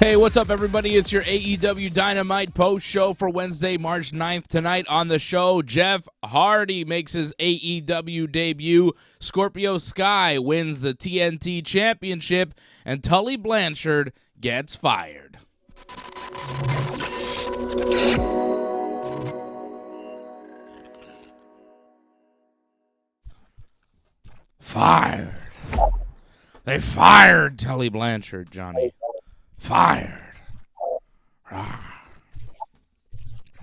Hey, what's up, everybody? It's your AEW Dynamite post show for Wednesday, March 9th. Tonight on the show, Jeff Hardy makes his AEW debut. Scorpio Sky wins the TNT Championship, and Tully Blanchard gets fired. Fired. They fired Tully Blanchard, Johnny. Fired. How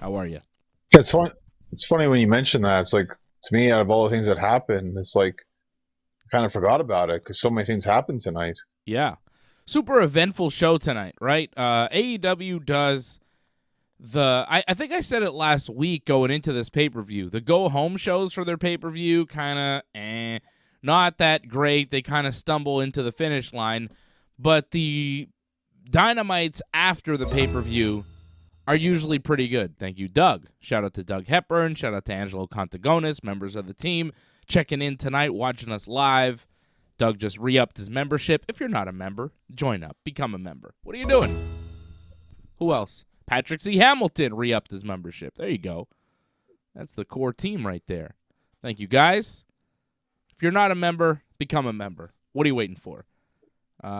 are you? It's funny. It's funny when you mention that. It's like, to me, out of all the things that happened, it's like I kind of forgot about it because so many things happened tonight. Yeah, super eventful show tonight, right? AEW does the. I think I said it last week going into this pay-per-view. The go-home shows for their pay-per-view kind of not that great. They kind of stumble into the finish line, but the Dynamites after the pay-per-view are usually pretty good. Thank you, Doug. Shout out to Doug Hepburn. Shout out to Angelo Contagonis, members of the team, checking in tonight, watching us live. Doug just re-upped his membership. If you're not a member, join up. Become a member. What are you doing? Who else? Patrick C. Hamilton re-upped his membership. There you go. That's the core team right there. Thank you, guys. If you're not a member, become a member. What are you waiting for?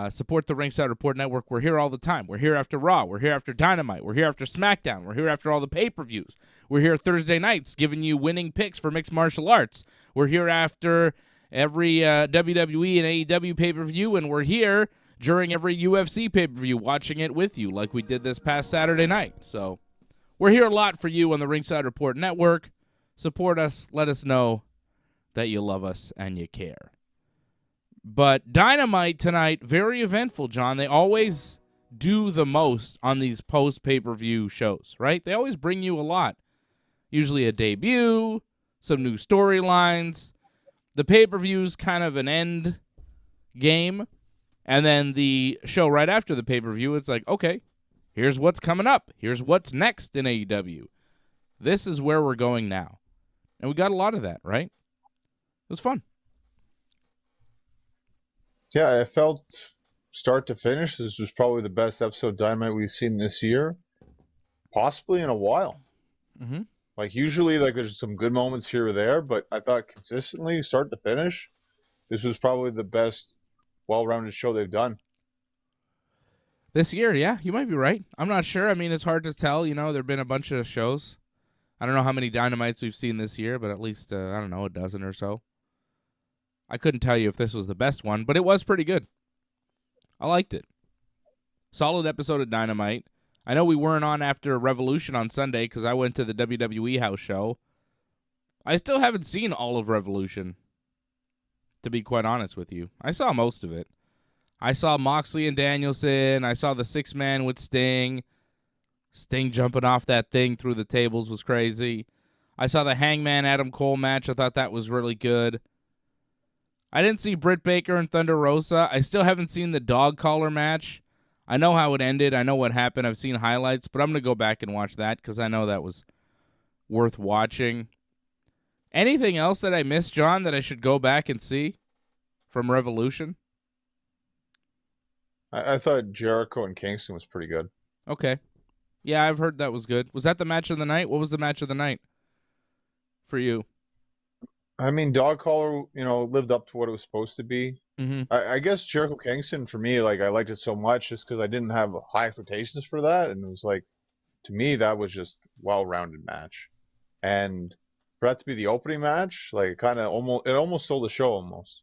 Support the Ringside Report Network. We're here all the time. We're here after Raw. We're here after Dynamite. We're here after Smackdown. We're here after all the pay-per-views. We're here Thursday nights giving you winning picks for mixed martial arts. We're here after every WWE and AEW pay-per-view, and we're here during every UFC pay-per-view watching it with you like we did this past Saturday night. So we're here a lot for you on the Ringside Report Network. Support us. Let us know that you love us and you care. But Dynamite tonight, very eventful, John. They always do the most on these post-pay-per-view shows, right? They always bring you a lot. Usually a debut, some new storylines. The pay-per-view's kind of an end game. And then the show right after the pay-per-view, it's like, okay, here's what's coming up. Here's what's next in AEW. This is where we're going now. And we got a lot of that, right? It was fun. Yeah, I felt start to finish, this was probably the best episode of Dynamite we've seen this year, possibly in a while. Mm-hmm. Like, usually, like, there's some good moments here or there, but I thought consistently, start to finish, this was probably the best well-rounded show they've done. This year, yeah, you might be right. I'm not sure. I mean, it's hard to tell. You know, there have been a bunch of shows. I don't know how many Dynamites we've seen this year, but at least, I don't know, a dozen or so. I couldn't tell you if this was the best one, but it was pretty good. I liked it. Solid episode of Dynamite. I know we weren't on after Revolution on Sunday because I went to the WWE house show. I still haven't seen all of Revolution, to be quite honest with you. I saw most of it. I saw Moxley and Danielson. I saw the six-man with Sting. Sting jumping off that thing through the tables was crazy. I saw the Hangman Adam Cole match. I thought that was really good. I didn't see Britt Baker and Thunder Rosa. I still haven't seen the dog collar match. I know how it ended. I know what happened. I've seen highlights, but I'm going to go back and watch that because I know that was worth watching. Anything else that I missed, John, that I should go back and see from Revolution? I thought Jericho and Kingston was pretty good. Okay. Yeah, I've heard that was good. Was that the match of the night? What was the match of the night for you? I mean, Dog Collar, lived up to what it was supposed to be. Mm-hmm. I guess Jericho Kingston, for me, like, I liked it so much just because I didn't have high expectations for that. And it was like, to me, that was just a well-rounded match. And for that to be the opening match, like it almost stole the show almost.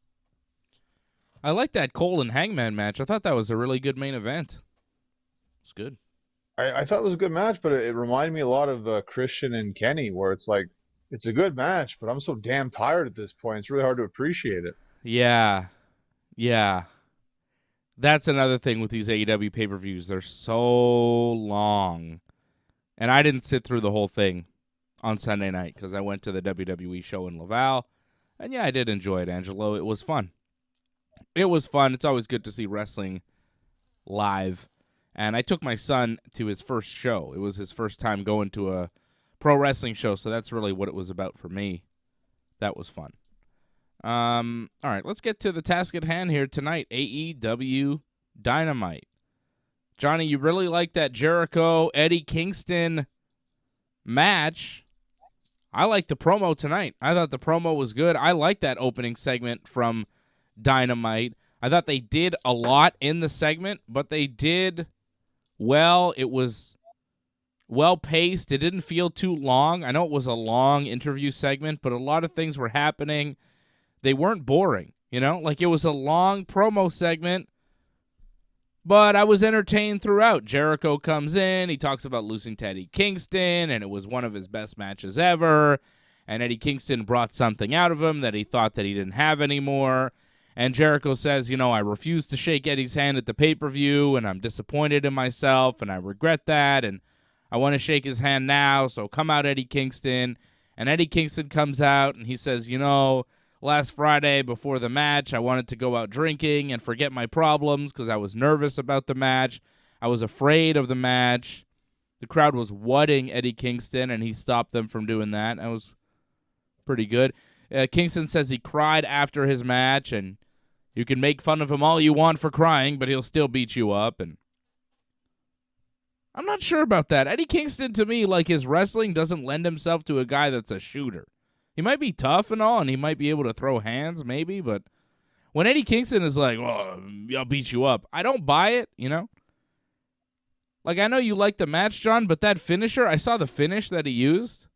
I like that Cole and Hangman match. I thought that was a really good main event. It's good. I thought it was a good match, but it reminded me a lot of Christian and Kenny, where it's like it's a good match, but I'm so damn tired at this point. It's really hard to appreciate it. Yeah. That's another thing with these AEW pay-per-views. They're so long. And I didn't sit through the whole thing on Sunday night because I went to the WWE show in Laval. And yeah, I did enjoy it, Angelo. It was fun. It's always good to see wrestling live. And I took my son to his first show. It was his first time going to a pro wrestling show, so that's really what it was about for me. That was fun. All right, let's get to the task at hand here tonight. AEW Dynamite. Johnny, you really like that Jericho-Eddie Kingston match. I like the promo tonight. I thought the promo was good. I like that opening segment from Dynamite. I thought they did a lot in the segment, but they did well. It was well-paced. It didn't feel too long. I know it was a long interview segment, but a lot of things were happening. They weren't boring, Like, it was a long promo segment, but I was entertained throughout. Jericho comes in. He talks about losing to Eddie Kingston, and it was one of his best matches ever. And Eddie Kingston brought something out of him that he thought that he didn't have anymore. And Jericho says, I refused to shake Eddie's hand at the pay-per-view, and I'm disappointed in myself, and I regret that, and I want to shake his hand now, so come out, Eddie Kingston. And Eddie Kingston comes out, and he says, last Friday before the match, I wanted to go out drinking and forget my problems because I was nervous about the match. I was afraid of the match. The crowd was whatting Eddie Kingston, and he stopped them from doing that. That was pretty good. Kingston says he cried after his match, and you can make fun of him all you want for crying, but he'll still beat you up. And I'm not sure about that. Eddie Kingston, to me, like, his wrestling doesn't lend himself to a guy that's a shooter. He might be tough and all, and he might be able to throw hands, maybe, but when Eddie Kingston is like, "Oh, I'll beat you up," I don't buy it, Like, I know you like the match, John, but that finisher, I saw the finish that he used.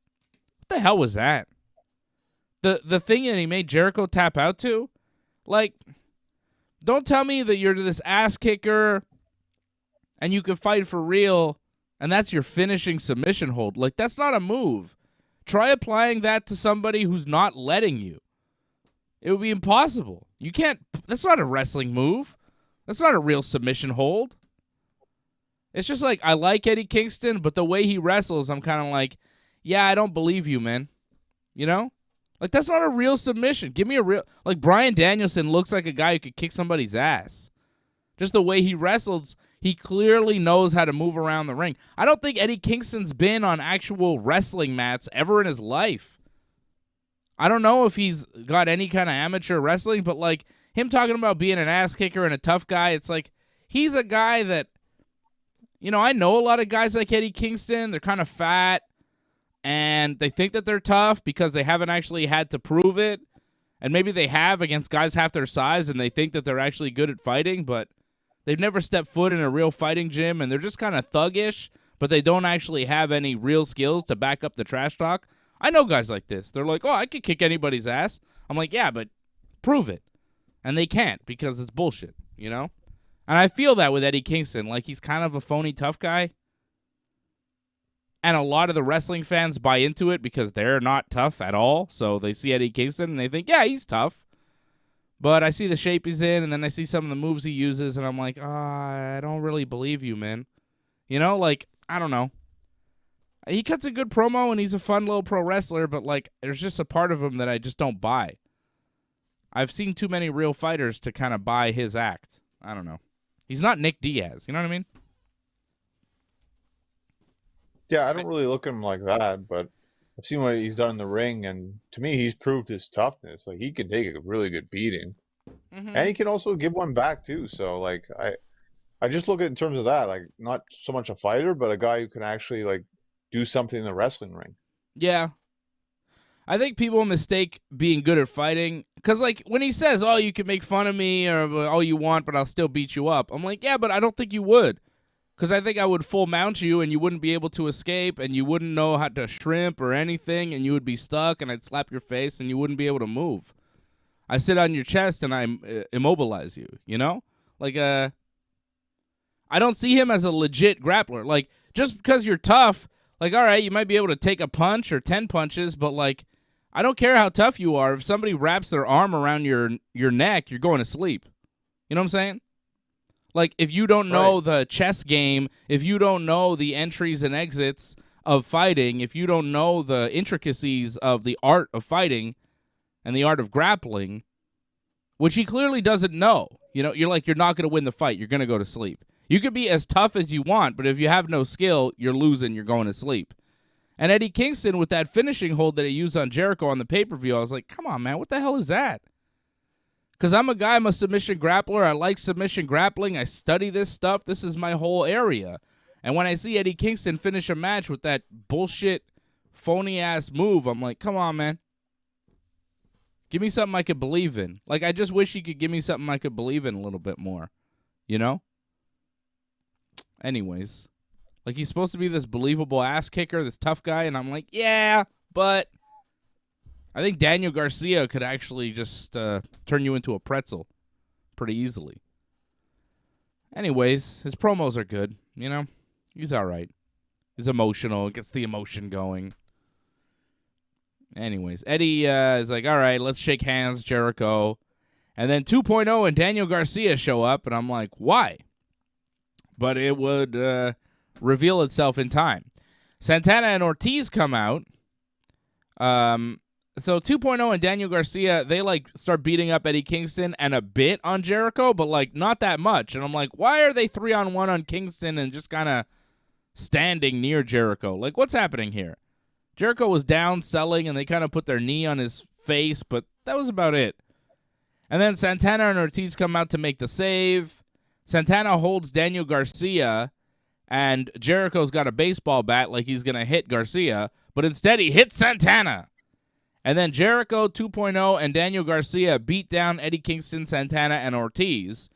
What the hell was that? The thing that he made Jericho tap out to? Like, don't tell me that you're this ass kicker and you can fight for real and that's your finishing submission hold. Like, that's not a move. Try applying that to somebody who's not letting you. It would be impossible. You can't. That's not a wrestling move. That's not a real submission hold. It's just like, I like Eddie Kingston, but the way he wrestles, I'm kind of like, yeah, I don't believe you, man. Like, that's not a real submission. Give me a real... Like, Bryan Danielson looks like a guy who could kick somebody's ass. Just the way he wrestles, he clearly knows how to move around the ring. I don't think Eddie Kingston's been on actual wrestling mats ever in his life. I don't know if he's got any kind of amateur wrestling, but, like, him talking about being an ass kicker and a tough guy, it's like, he's a guy that... I know a lot of guys like Eddie Kingston. They're kind of fat. And they think that they're tough because they haven't actually had to prove it. And maybe they have against guys half their size and they think that they're actually good at fighting, but they've never stepped foot in a real fighting gym and they're just kind of thuggish, but they don't actually have any real skills to back up the trash talk. I know guys like this. They're like, oh, I could kick anybody's ass. I'm like, yeah, but prove it. And they can't because it's bullshit, And I feel that with Eddie Kingston. Like, he's kind of a phony tough guy. And a lot of the wrestling fans buy into it because they're not tough at all. So they see Eddie Kingston and they think, yeah, he's tough. But I see the shape he's in, and then I see some of the moves he uses, and I'm like, I don't really believe you, man. Like, I don't know. He cuts a good promo, and he's a fun little pro wrestler, but, like, there's just a part of him that I just don't buy. I've seen too many real fighters to kind of buy his act. I don't know. He's not Nick Diaz. You know what I mean? Yeah, I don't really look at him like that, but I've seen what he's done in the ring, and to me, he's proved his toughness. Like, he can take a really good beating, and he can also give one back too. So, like, I just look at it in terms of that, like, not so much a fighter, but a guy who can actually, like, do something in the wrestling ring. Yeah. I think people mistake being good at fighting, because, like, when he says, you can make fun of me or all you want, but I'll still beat you up, I'm like, yeah, but I don't think you would. Because I think I would full mount you and you wouldn't be able to escape and you wouldn't know how to shrimp or anything and you would be stuck and I'd slap your face and you wouldn't be able to move. I sit on your chest and I immobilize you, you know? Like, I don't see him as a legit grappler. Like, just because you're tough, like, all right, you might be able to take a punch or 10 punches, but, like, I don't care how tough you are. If somebody wraps their arm around your neck, you're going to sleep. You know what I'm saying? Like, if you don't know the chess game, if you don't know the entries and exits of fighting, if you don't know the intricacies of the art of fighting and the art of grappling, which he clearly doesn't know, you know, you're not going to win the fight. You're going to go to sleep. You could be as tough as you want, but if you have no skill, you're losing. You're going to sleep. And Eddie Kingston, with that finishing hold that he used on Jericho on the pay-per-view, I was like, come on, man, what the hell is that? Because I'm a submission grappler. I like submission grappling. I study this stuff. This is my whole area. And when I see Eddie Kingston finish a match with that bullshit, phony-ass move, I'm like, come on, man. Give me something I could believe in. Like, I just wish he could give me something I could believe in a little bit more. You know? Anyways. Like, he's supposed to be this believable ass kicker, this tough guy, and I'm like, yeah, but I think Daniel Garcia could actually just turn you into a pretzel pretty easily. Anyways, his promos are good, you know? He's all right. He's emotional. Gets the emotion going. Anyways, Eddie is like, all right, let's shake hands, Jericho. And then 2.0 and Daniel Garcia show up, and I'm like, why? But it would reveal itself in time. Santana and Ortiz come out. So 2.0 and Daniel Garcia, they, like, start beating up Eddie Kingston and a bit on Jericho, but, like, not that much. And I'm like, why are they 3-on-1 on Kingston and just kind of standing near Jericho? Like, what's happening here? Jericho was down selling, and they kind of put their knee on his face, but that was about it. And then Santana and Ortiz come out to make the save. Santana holds Daniel Garcia, and Jericho's got a baseball bat like he's going to hit Garcia, but instead he hits Santana. And then Jericho 2.0 and Daniel Garcia beat down Eddie Kingston, Santana, and Ortiz.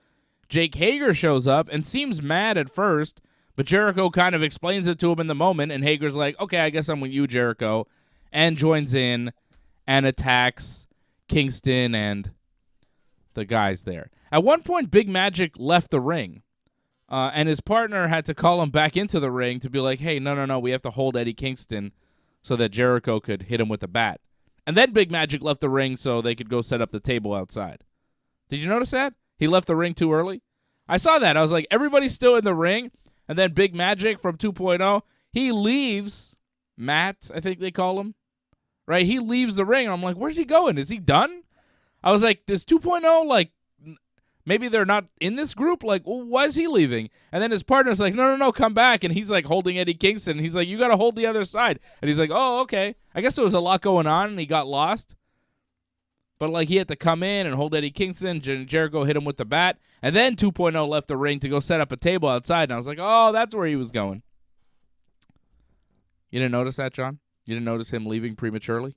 Jake Hager shows up and seems mad at first, but Jericho kind of explains it to him in the moment, and Hager's like, okay, I guess I'm with you, Jericho, and joins in and attacks Kingston and the guys there. At one point, Big Magic left the ring, and his partner had to call him back into the ring to be like, hey, no, we have to hold Eddie Kingston so that Jericho could hit him with a bat. And then Big Magic left the ring so they could go set up the table outside. Did you notice that? He left the ring too early? I saw that. I was like, everybody's still in the ring. And then Big Magic from 2.0, he leaves. Matt, I think they call him. Right? He leaves the ring. And I'm like, where's he going? Is he done? I was like, does 2.0, like, maybe they're not in this group? Like, well, why is he leaving? And then his partner's like, no, come back. And he's like holding Eddie Kingston. And he's like, you got to hold the other side. And he's like, oh, okay. I guess there was a lot going on and he got lost. But, like, he had to come in and hold Eddie Kingston. Jericho hit him with the bat. And then 2.0 left the ring to go set up a table outside. And I was like, oh, that's where he was going. You didn't notice that, John? You didn't notice him leaving prematurely?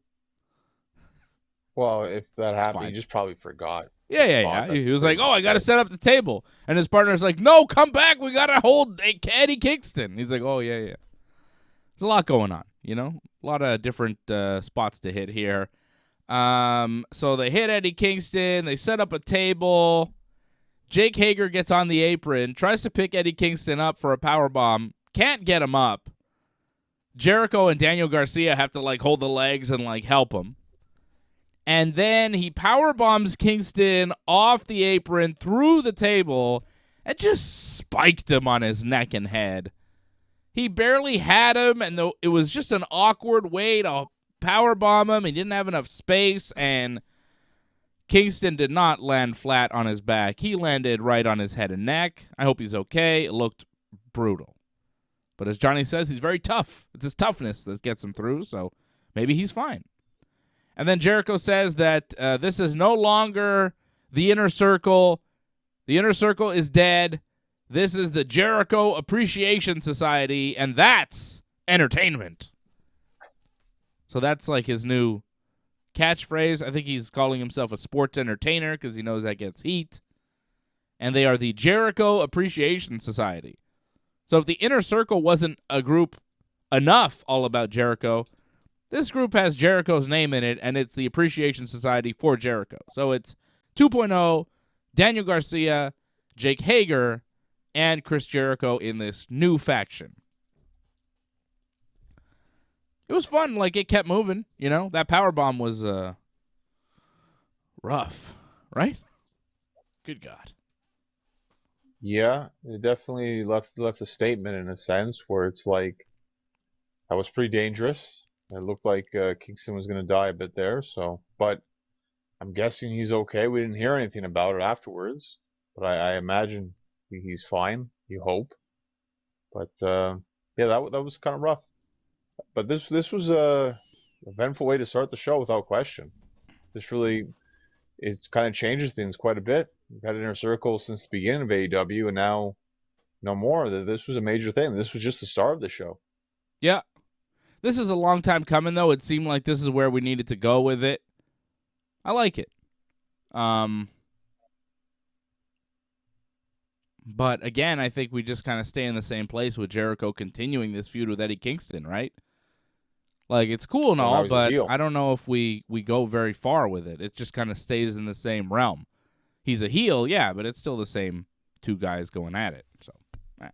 Well, if that happened, he just probably forgot. Yeah. He was like, oh, I got to set up the table. And his partner's like, no, come back. We got to hold Eddie Kingston. He's like, oh, yeah. There's a lot going on, you know? A lot of different spots to hit here. So they hit Eddie Kingston. They set up a table. Jake Hager gets on the apron, tries to pick Eddie Kingston up for a powerbomb. Can't get him up. Jericho and Daniel Garcia have to, like, hold the legs and, like, help him. And then he powerbombs Kingston off the apron through the table and just spiked him on his neck and head. He barely had him, and it was just an awkward way to powerbomb him. He didn't have enough space, and Kingston did not land flat on his back. He landed right on his head and neck. I hope he's okay. It looked brutal. But as Johnny says, he's very tough. It's his toughness that gets him through, so maybe he's fine. And then Jericho says that this is no longer the Inner Circle. The Inner Circle is dead. This is the Jericho Appreciation Society, and that's entertainment. So that's like his new catchphrase. I think he's calling himself a sports entertainer because he knows that gets heat. And they are the Jericho Appreciation Society. So if the Inner Circle wasn't a group enough all about Jericho, this group has Jericho's name in it, and it's the Appreciation Society for Jericho. So it's 2.0, Daniel Garcia, Jake Hager, and Chris Jericho in this new faction. It was fun. Like, it kept moving, you know? That powerbomb was rough, right? Good God. Yeah, it definitely left a statement in a sense where it's like that was pretty dangerous. It looked like Kingston was going to die a bit there. So, but I'm guessing he's okay. We didn't hear anything about it afterwards, but I imagine he's fine. You hope. But yeah, that was kind of rough. But this was a eventful way to start the show without question. This really it kind of changes things quite a bit. We've had Inner Circle since the beginning of AEW, and now no more. This was a major thing. This was just the start of the show. Yeah. This is a long time coming, though. It seemed like this is where we needed to go with it. I like it. But again, I think we just kind of stay in the same place with Jericho continuing this feud with Eddie Kingston, right? Like, it's cool and all, but I don't know if we go very far with it. It just kind of stays in the same realm. He's a heel, yeah, but it's still the same two guys going at it. So, right.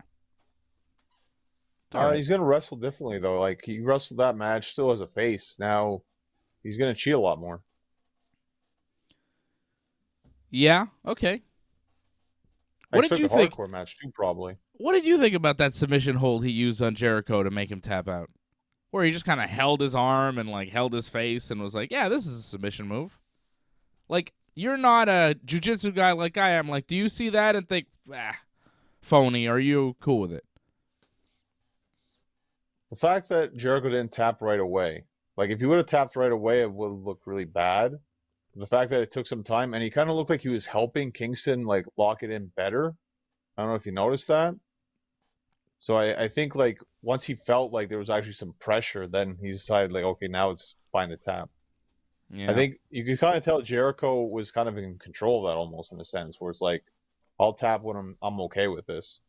He's going to wrestle differently, though. Like, he wrestled that match still as a face. Now, he's going to cheat a lot more. Yeah, okay. What did you think? Hardcore match, too, probably. What did you think about that submission hold he used on Jericho to make him tap out? Where he just kind of held his arm and, like, held his face and was like, yeah, this is a submission move. Like, you're not a jiu-jitsu guy like I am. Like, do you see that and think, phony? Are you cool with it? The fact that Jericho didn't tap right away. Like, if he would have tapped right away, it would have looked really bad. The fact that it took some time, and he kind of looked like he was helping Kingston, like, lock it in better. I don't know if you noticed that. So I think, like, once he felt like there was actually some pressure, then he decided, like, okay, now it's fine to tap. Yeah. I think you could kind of tell Jericho was kind of in control of that almost in a sense, where it's like, I'll tap when I'm okay with this.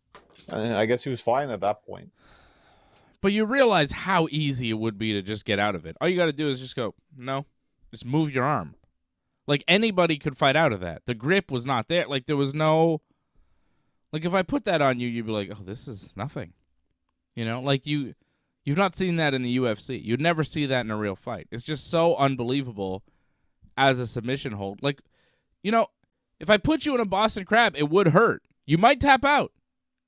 And I guess he was fine at that point. But you realize how easy it would be to just get out of it. All you got to do is just go, no, just move your arm. Like, anybody could fight out of that. The grip was not there. Like, there was no... Like, if I put that on you, you'd be like, oh, this is nothing. You know? Like, you've not seen that in the UFC. You'd never see that in a real fight. It's just so unbelievable as a submission hold. Like, you know, if I put you in a Boston Crab, it would hurt. You might tap out.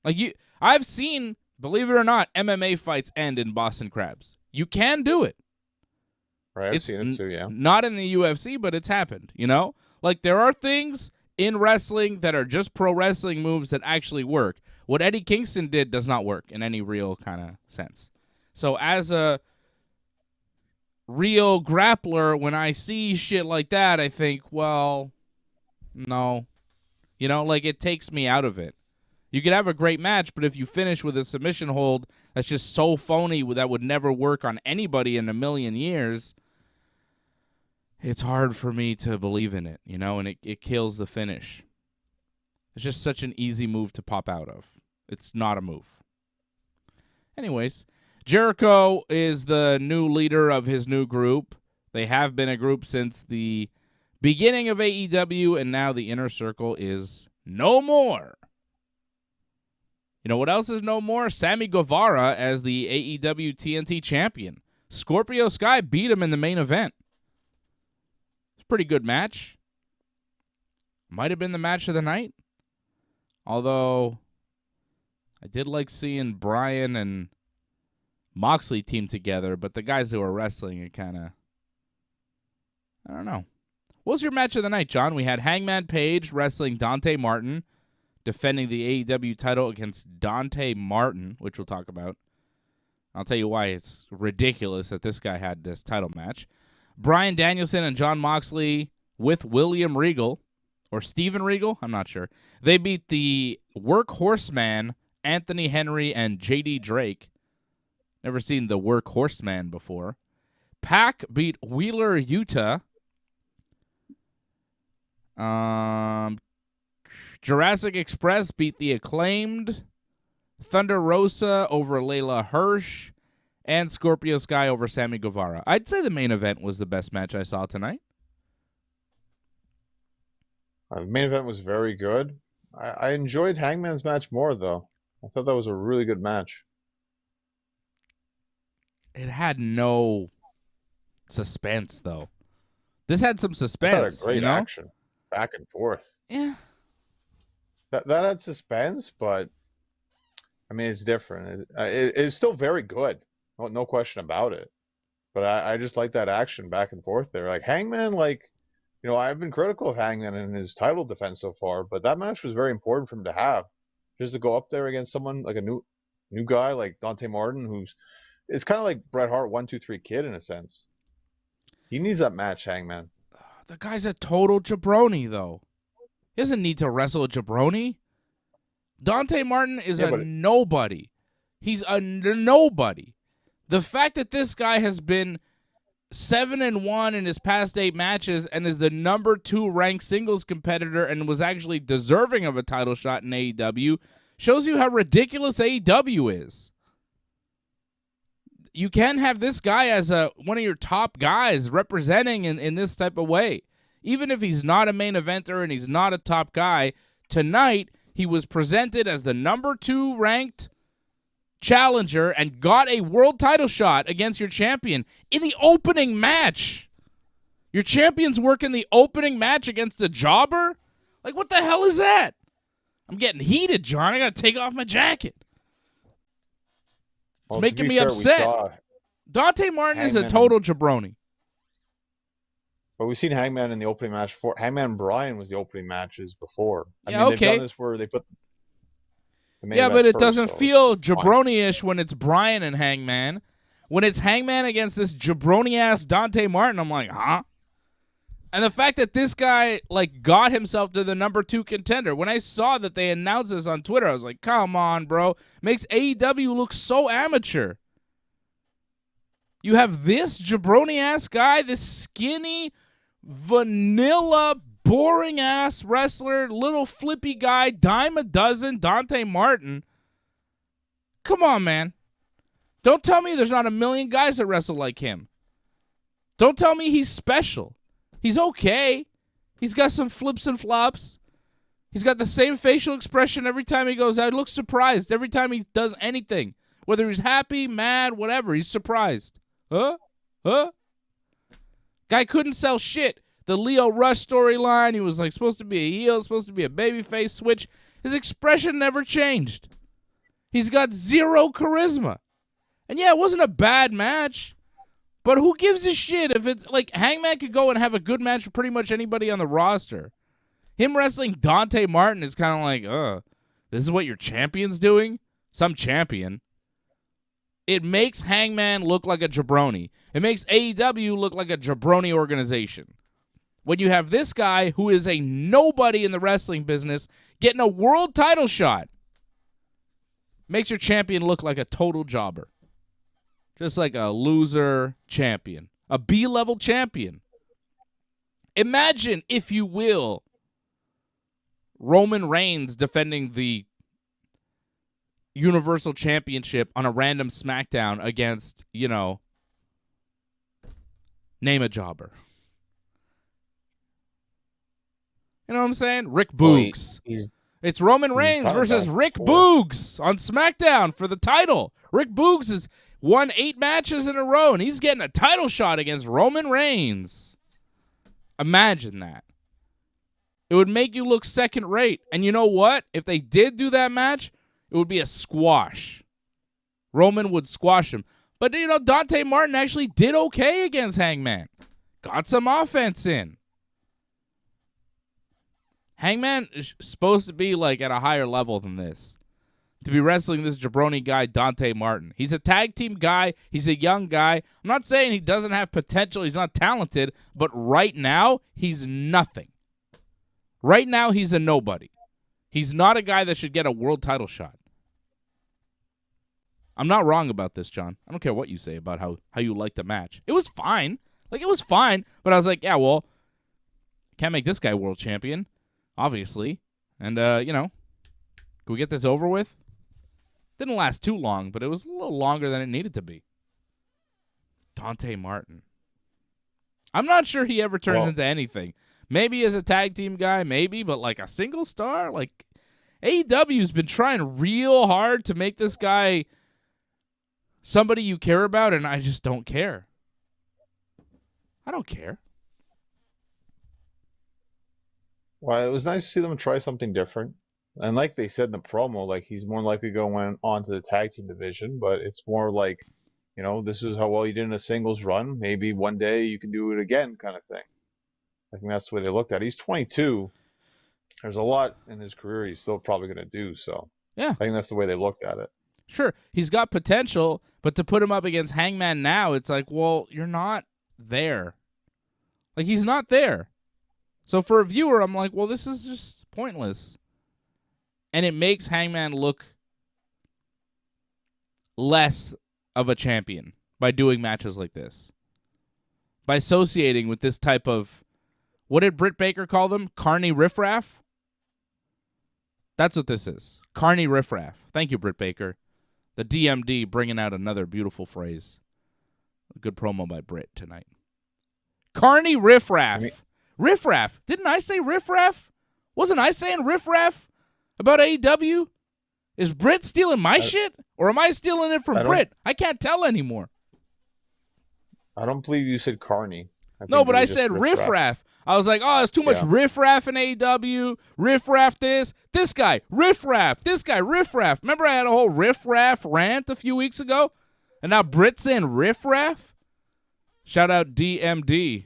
Like, I've seen, believe it or not, MMA fights end in Boston Crabs. You can do it. Right, I've seen it too, yeah. Not in the UFC, but it's happened, you know? Like, there are things in wrestling that are just pro wrestling moves that actually work. What Eddie Kingston did does not work in any real kind of sense. So as a real grappler, when I see shit like that, I think, well, no. You know, like, it takes me out of it. You could have a great match, but if you finish with a submission hold that's just so phony that would never work on anybody in a million years, it's hard for me to believe in it, you know, and it kills the finish. It's just such an easy move to pop out of. It's not a move. Anyways, Jericho is the new leader of his new group. They have been a group since the beginning of AEW, and now the Inner Circle is no more. You know what else is no more? Sami Guevara as the AEW TNT champion. Scorpio Sky beat him in the main event. Pretty good match. Might have been the match of the night. Although, I did like seeing Bryan and Moxley team together, but the guys who were wrestling are kind of, I don't know. What was your match of the night, John? We had Hangman Page wrestling Dante Martin, defending the AEW title against Dante Martin, which we'll talk about. I'll tell you why it's ridiculous that this guy had this title match. Bryan Danielson and Jon Moxley with William Regal, or Steven Regal, I'm not sure. They beat the Workhorseman, Anthony Henry, and J.D. Drake. Never seen the Workhorseman before. Pac beat Wheeler Yuta. Jurassic Express beat the Acclaimed. Thunder Rosa over Layla Hirsch, and Scorpio Sky over Sami Guevara. I'd say the main event was the best match I saw tonight. The main event was very good. I enjoyed Hangman's match more, though. I thought that was a really good match. It had no suspense, though. This had some suspense. That had great action, back and forth. Yeah. That had suspense, but I mean, it's different. It's still very good. No question about it. But I just like that action back and forth there. Like Hangman, I've been critical of Hangman in his title defense so far, but that match was very important for him to have. Just to go up there against someone like a new guy like Dante Martin, it's kind of like Bret Hart 1, 2, 3 Kid in a sense. He needs that match, Hangman. The guy's a total jabroni, though. He doesn't need to wrestle a jabroni. Dante Martin is nobody. He's a nobody. The fact that this guy has been 7-1 in his past 8 matches and is the number 2 ranked singles competitor and was actually deserving of a title shot in AEW shows you how ridiculous AEW is. You can't have this guy as one of your top guys representing in this type of way. Even if he's not a main eventer and he's not a top guy, tonight he was presented as the number 2 ranked challenger and got a world title shot against your champion in the opening match. Your champion's working the opening match against a jobber? Like, what the hell is that? I'm getting heated, John. I got to take off my jacket. It's making me upset. Dante Martin is a total jabroni. But we've seen Hangman in the opening match before. Hangman and Bryan was the opening matches before. Yeah, they've done this where they put the main event but it first, doesn't so feel jabroni-ish when it's Bryan and Hangman. When it's Hangman against this jabroni-ass Dante Martin, I'm like, huh? And the fact that this guy, got himself to the number 2 contender. When I saw that they announced this on Twitter, I was like, come on, bro. Makes AEW look so amateur. You have this jabroni-ass guy, this skinny, vanilla, boring-ass wrestler, little flippy guy, dime a dozen, Dante Martin. Come on, man. Don't tell me there's not a million guys that wrestle like him. Don't tell me he's special. He's okay. He's got some flips and flops. He's got the same facial expression every time he goes out. He looks surprised every time he does anything. Whether he's happy, mad, whatever, he's surprised. Huh? Guy couldn't sell shit. The Leo Rush storyline, he was supposed to be a heel, supposed to be a babyface switch. His expression never changed. He's got 0 charisma. And yeah, it wasn't a bad match. But who gives a shit if it's Hangman could go and have a good match with pretty much anybody on the roster. Him wrestling Dante Martin is kind of this is what your champion's doing? Some champion. It makes Hangman look like a jabroni. It makes AEW look like a jabroni organization. When you have this guy who is a nobody in the wrestling business getting a world title shot, makes your champion look like a total jobber. Just like a loser champion. A B-level champion. Imagine, if you will, Roman Reigns defending the Universal Championship on a random SmackDown against, name a jobber. You know what I'm saying? Rick Boogs. It's Roman Reigns versus Rick Boogs on SmackDown for the title. Rick Boogs has won 8 matches in a row, and he's getting a title shot against Roman Reigns. Imagine that. It would make you look second rate. And you know what? If they did do that match, it would be a squash. Roman would squash him. But, Dante Martin actually did okay against Hangman. Got some offense in. Hangman is supposed to be, at a higher level than this. To be wrestling this jabroni guy, Dante Martin. He's a tag team guy. He's a young guy. I'm not saying he doesn't have potential. He's not talented. But right now, he's nothing. Right now, he's a nobody. He's not a guy that should get a world title shot. I'm not wrong about this, John. I don't care what you say about how you like the match. It was fine. It was fine. But I was like, yeah, well, can't make this guy world champion, obviously. And, can we get this over with? Didn't last too long, but it was a little longer than it needed to be. Dante Martin. I'm not sure he ever turns into anything. Maybe as a tag team guy, maybe, but like a single star? Like, AEW's been trying real hard to make this guy somebody you care about, and I just don't care. I don't care. Well, it was nice to see them try something different. And like they said in the promo, like he's more likely going on to the tag team division, but it's more like, this is how well you did in a singles run. Maybe one day you can do it again, kind of thing. I think that's the way they looked at it. He's 22. There's a lot in his career he's still probably going to do, so yeah. I think that's the way they looked at it. Sure, he's got potential, but to put him up against Hangman now, it's like, well, you're not there. Like, he's not there. So for a viewer, I'm like, well, this is just pointless. And it makes Hangman look less of a champion by doing matches like this. By associating with this type of, what did Britt Baker call them? Carny riffraff? That's what this is. Carny riffraff. Thank you, Britt Baker. The DMD bringing out another beautiful phrase. A good promo by Britt tonight. Carny riffraff. Riffraff. Didn't I say riffraff? Wasn't I saying riffraff about AEW? Is Britt stealing my shit? Or am I stealing it from Britt? I can't tell anymore. I don't believe you said carny. No, but I said riffraff. I was like, oh, it's too much riffraff in AEW. Riffraff this. This guy, riffraff. This guy, riffraff. Remember I had a whole riffraff rant a few weeks ago? And now Britt's saying riffraff? Shout out DMD.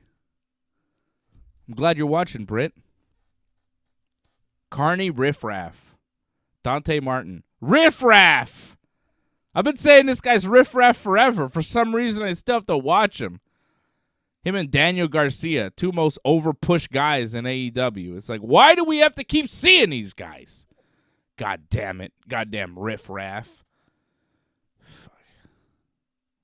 I'm glad you're watching, Britt. Carney riffraff. Dante Martin. Riffraff! I've been saying this guy's riffraff forever. For some reason, I still have to watch him. Him and Daniel Garcia, two most over-pushed guys in AEW. It's like, why do we have to keep seeing these guys? God damn it. Goddamn riffraff.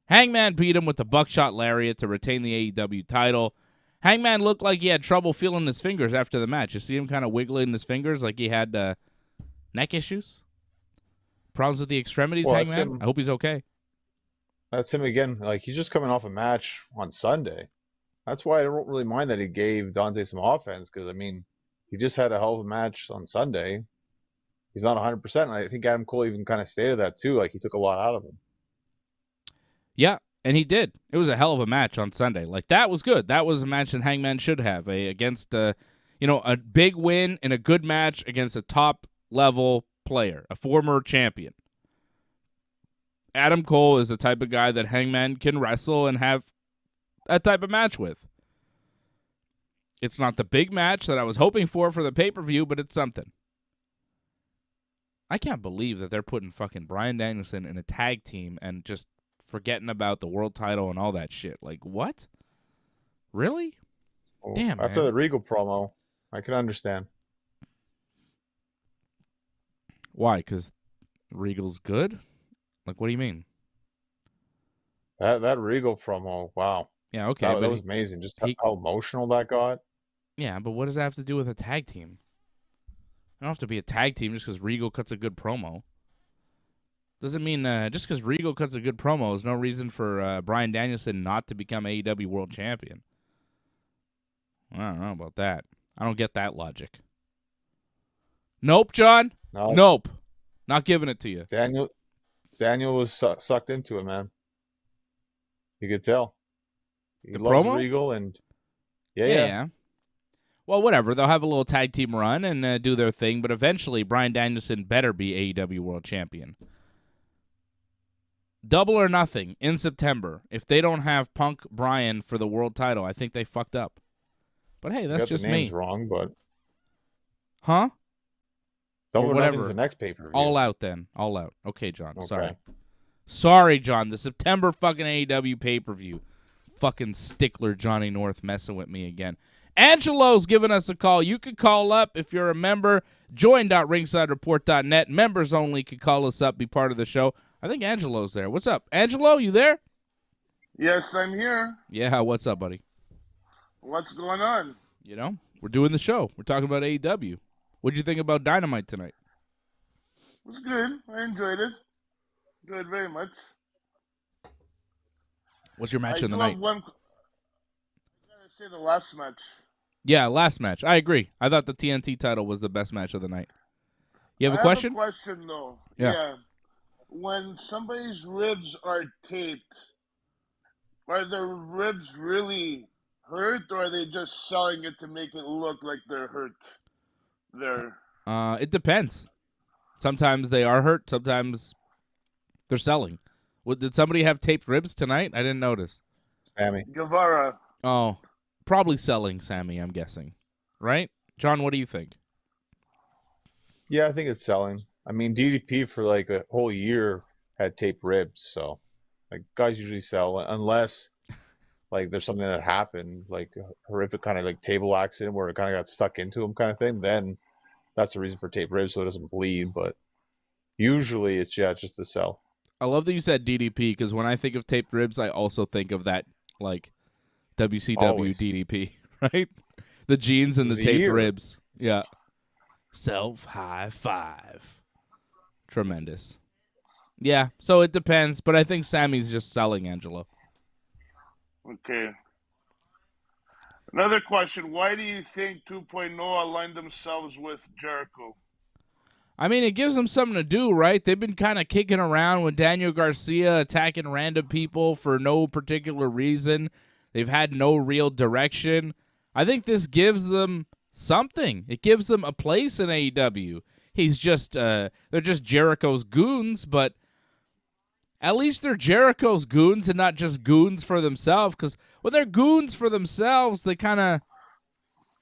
Hangman beat him with the buckshot lariat to retain the AEW title. Hangman looked like he had trouble feeling his fingers after the match. You see him kind of wiggling his fingers like he had neck issues? Problems with the extremities, Hangman? I hope he's okay. That's him again. Like, he's just coming off a match on Sunday. That's why I don't really mind that he gave Dante some offense, because, I mean, he just had a hell of a match on Sunday. He's not 100%, and I think Adam Cole even kind of stated that, too. Like, he took a lot out of him. Yeah, and he did. It was a hell of a match on Sunday. Like, that was good. That was a match that Hangman should have against, a big win and a good match against a top-level player, a former champion. Adam Cole is the type of guy that Hangman can wrestle and have that type of match with. It's not the big match that I was hoping for the pay-per-view, but it's something. I can't believe that they're putting fucking Bryan Danielson in a tag team and just forgetting about the world title and all that shit. Like, what? Really? Well, damn, after man. the Regal promo, I can understand. Why? Because Regal's good? Like, what do you mean? That Regal promo, wow. Yeah, okay. That was amazing. Just how emotional that got. Yeah, but what does that have to do with a tag team? I don't have to be a tag team just because Regal cuts a good promo. Doesn't mean just because Regal cuts a good promo is no reason for Bryan Danielson not to become AEW World Champion. I don't know about that. I don't get that logic. Nope, John. No. Nope. Not giving it to you. Daniel was sucked into it, man. You could tell. He loves promo? Regal, and yeah. Well, whatever. They'll have a little tag team run and do their thing, but eventually Bryan Danielson better be AEW World Champion. Double or nothing in September. If they don't have Punk Bryan for the world title, I think they fucked up. But hey, that's just the names me. Wrong, but huh? Double or nothing's the next pay-per-view. All out then. All out. Okay, John. Okay. Sorry, John. The September fucking AEW pay-per-view. Fucking stickler Johnny North messing with me again. Angelo's giving us a call. You can call up if you're a member. Join.ringsidereport.net. Members only can call us up, be part of the show. I think Angelo's there. What's up? Angelo, you there? Yes, I'm here. Yeah, what's up, buddy? What's going on? We're doing the show. We're talking about AEW. What'd you think about Dynamite tonight? It was good. I enjoyed it. Good, very much. What's your match I of the do night? have one. I gotta say the last match. Yeah, last match. I agree. I thought the TNT title was the best match of the night. You have a I question? have a question though. Yeah. When somebody's ribs are taped, are the ribs really hurt, or are they just selling it to make it look like they're hurt? It depends. Sometimes they are hurt. Sometimes they're selling. Did somebody have taped ribs tonight? I didn't notice. Sami. Guevara. Oh, probably selling Sami, I'm guessing. Right? John, what do you think? Yeah, I think it's selling. I mean, DDP for like a whole year had taped ribs, so like guys usually sell unless like there's something that happened, like a horrific kind of like table accident where it kind of got stuck into him kind of thing. Then that's the reason for taped ribs, so it doesn't bleed. But usually it's just to sell. I love that you said DDP because when I think of taped ribs, I also think of that like WCW Always. DDP, right? The jeans and the It was a taped year. ribs. Yeah. Self high five. Tremendous. Yeah, so it depends, but I think Sami's just selling, Angelo. Okay. Another question. Why do you think 2.0 aligned themselves with Jericho? I mean, it gives them something to do, right? They've been kind of kicking around with Daniel Garcia attacking random people for no particular reason. They've had no real direction. I think this gives them something. It gives them a place in AEW. He's just, they're just Jericho's goons, but at least they're Jericho's goons and not just goons for themselves. Because when they're goons for themselves, they kind of,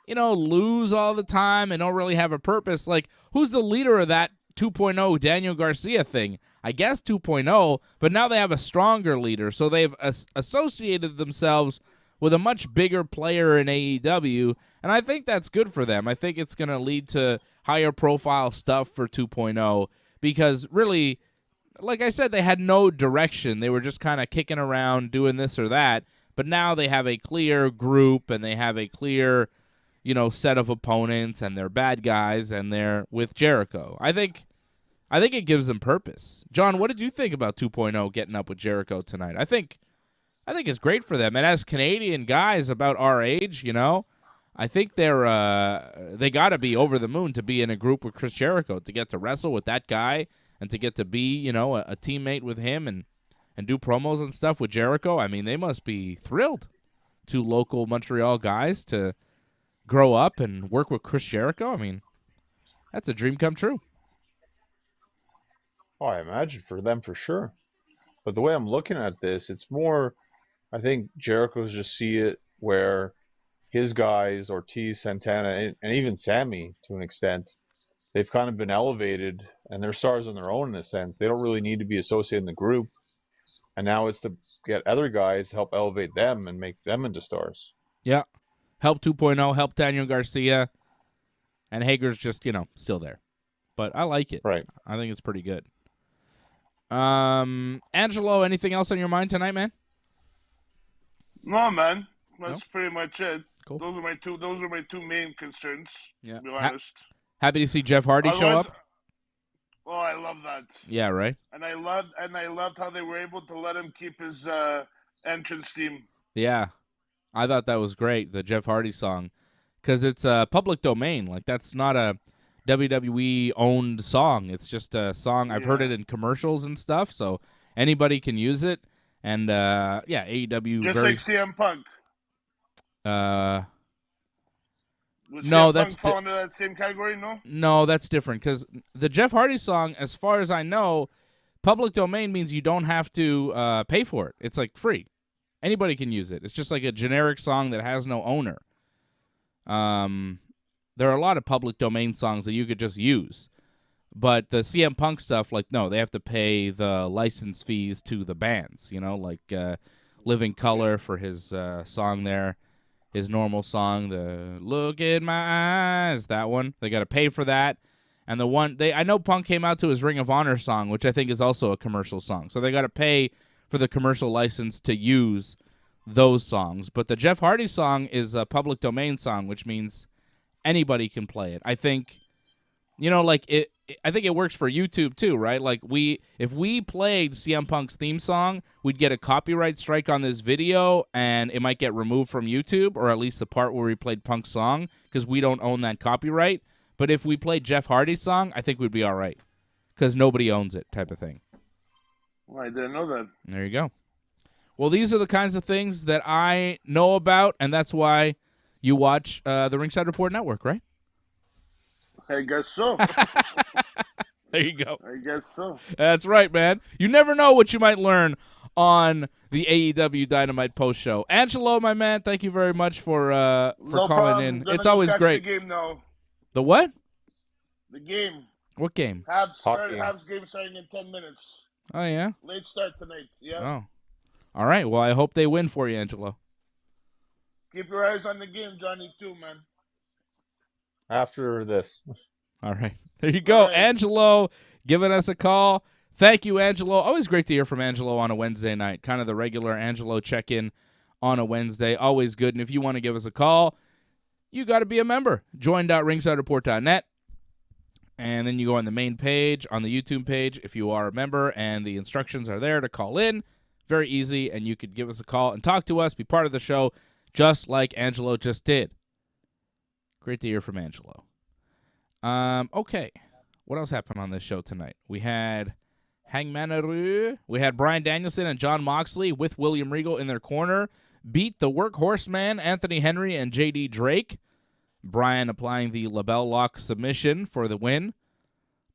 lose all the time and don't really have a purpose. Like, who's the leader of that 2.0 Daniel Garcia thing? I guess 2.0, but now they have a stronger leader. So they've associated themselves with a much bigger player in AEW, and I think that's good for them. I think it's going to lead to higher profile stuff for 2.0 because really, like I said, they had no direction. They were just kind of kicking around doing this or that, but now they have a clear group and they have a clear, set of opponents, and they're bad guys, and they're with Jericho. I think it gives them purpose. John, what did you think about 2.0 getting up with Jericho tonight? I think it's great for them. And as Canadian guys about our age, I think they got to be over the moon to be in a group with Chris Jericho, to get to wrestle with that guy and to get to be, a teammate with him and do promos and stuff with Jericho. I mean, they must be thrilled. Two local Montreal guys to grow up and work with Chris Jericho. I mean, that's a dream come true. Oh, I imagine for them for sure. But the way I'm looking at this, it's more, I think Jericho's just see it where his guys, Ortiz, Santana, and even Sami to an extent, they've kind of been elevated and they're stars on their own in a sense. They don't really need to be associated in the group. And now it's to get other guys to help elevate them and make them into stars. Yeah. Help 2.0, help Daniel Garcia. And Hager's just, still there. But I like it. Right. I think it's pretty good. Angelo, anything else on your mind tonight, man? No, man. That's pretty much it. Cool. Those are my two main concerns, Yeah. to be honest. Happy to see Jeff Hardy show up. Oh, I love that. Yeah, right? And I loved how they were able to let him keep his entrance theme. Yeah. I thought that was great, the Jeff Hardy song, because it's a public domain. Like, that's not a WWE-owned song. It's just a song. I've heard it in commercials and stuff, so anybody can use it. And, AEW... Just like CM Punk. Was no, CM that's... Punk fall into that same category, no? No, that's different, because the Jeff Hardy song, as far as I know, public domain means you don't have to pay for it. It's, like, free. Anybody can use it. It's just like a generic song that has no owner. There are a lot of public domain songs that you could just use. But the CM Punk stuff, like, no, they have to pay the license fees to the bands, like Living Color for his song there, his normal song, the Look in My Eyes, that one. They got to pay for that. And the one, I know Punk came out to his Ring of Honor song, which I think is also a commercial song. So they got to pay for the commercial license to use those songs. But the Jeff Hardy song is a public domain song, which means anybody can play it. I think, I think it works for YouTube too, right? Like if we played CM Punk's theme song, we'd get a copyright strike on this video, and it might get removed from YouTube, or at least the part where we played Punk's song, because we don't own that copyright. But if we played Jeff Hardy's song, I think we'd be all right, because nobody owns it, type of thing. Well, I didn't know that. There you go. Well, these are the kinds of things that I know about, and that's why you watch the Ringside Report Network, right? I guess so. There you go. I guess so. That's right, man. You never know what you might learn on the AEW Dynamite post show. Angelo, my man, thank you very much for No calling problem. in. Gonna It's go always catch great. The game now. The what? The game. What game? Habs game starting in 10 minutes. Oh yeah. Late start tonight. Yeah. Oh. All right. Well, I hope they win for you, Angelo. Keep your eyes on the game, Johnny, too, man. After this. All right. There you go. Right. Angelo giving us a call. Thank you, Angelo. Always great to hear from Angelo on a Wednesday night. Kind of the regular Angelo check-in on a Wednesday. Always good. And if you want to give us a call, you got to be a member. Join.ringsidereport.net. And then you go on the main page, on the YouTube page, if you are a member, and the instructions are there to call in. Very easy, and you could give us a call and talk to us, be part of the show, just like Angelo just did. Great to hear from Angelo. Okay. What else happened on this show tonight? We had Hangman. We had Bryan Danielson and Jon Moxley with William Regal in their corner beat the workhorseman Anthony Henry and JD Drake. Bryan applying the label lock submission for the win.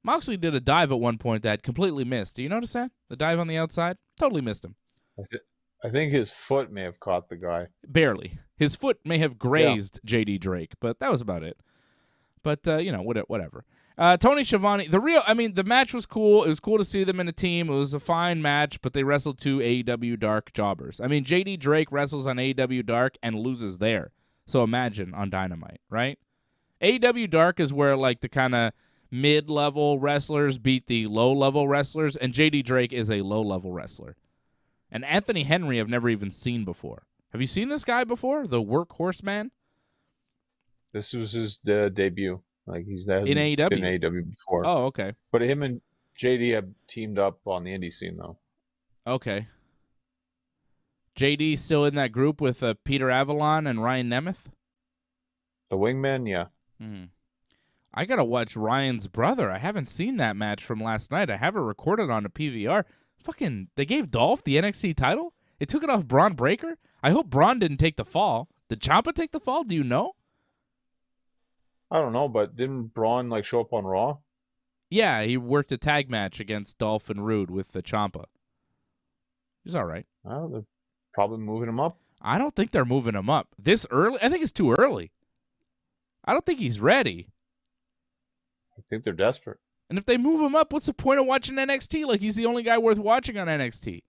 Moxley did a dive at one point that completely missed. Do you notice that? The dive on the outside? Totally missed him. I think his foot may have caught the guy. Barely. His foot may have grazed JD Drake, but that was about it. But, whatever. Tony Schiavone, the match was cool. It was cool to see them in a team. It was a fine match, but they wrestled two AEW Dark jobbers. I mean, JD Drake wrestles on AEW Dark and loses there. So imagine on Dynamite, right? AEW Dark is where, like, the kind of mid-level wrestlers beat the low-level wrestlers, and JD Drake is a low-level wrestler. And Anthony Henry I've never even seen before. Have you seen this guy before? The workhorseman? This was his debut. Like he's in AEW? Been in AEW before. Oh, okay. But him and JD have teamed up on the indie scene though. Okay. JD still in that group with Peter Avalon and Ryan Nemeth? The Wingman, yeah. I gotta watch Ryan's brother. I haven't seen that match from last night. I have it recorded on a PVR. Fucking, they gave Dolph the NXT title? It took it off Braun Breaker? I hope Braun didn't take the fall. Did Ciampa take the fall? Do you know? I don't know, but didn't Braun like show up on Raw? Yeah, he worked a tag match against Dolph and Rude with the Ciampa. He's all right. Well, they're probably moving him up. I don't think they're moving him up. This early? I think it's too early. I don't think he's ready. I think they're desperate. And if they move him up, what's the point of watching NXT? Like, he's the only guy worth watching on NXT.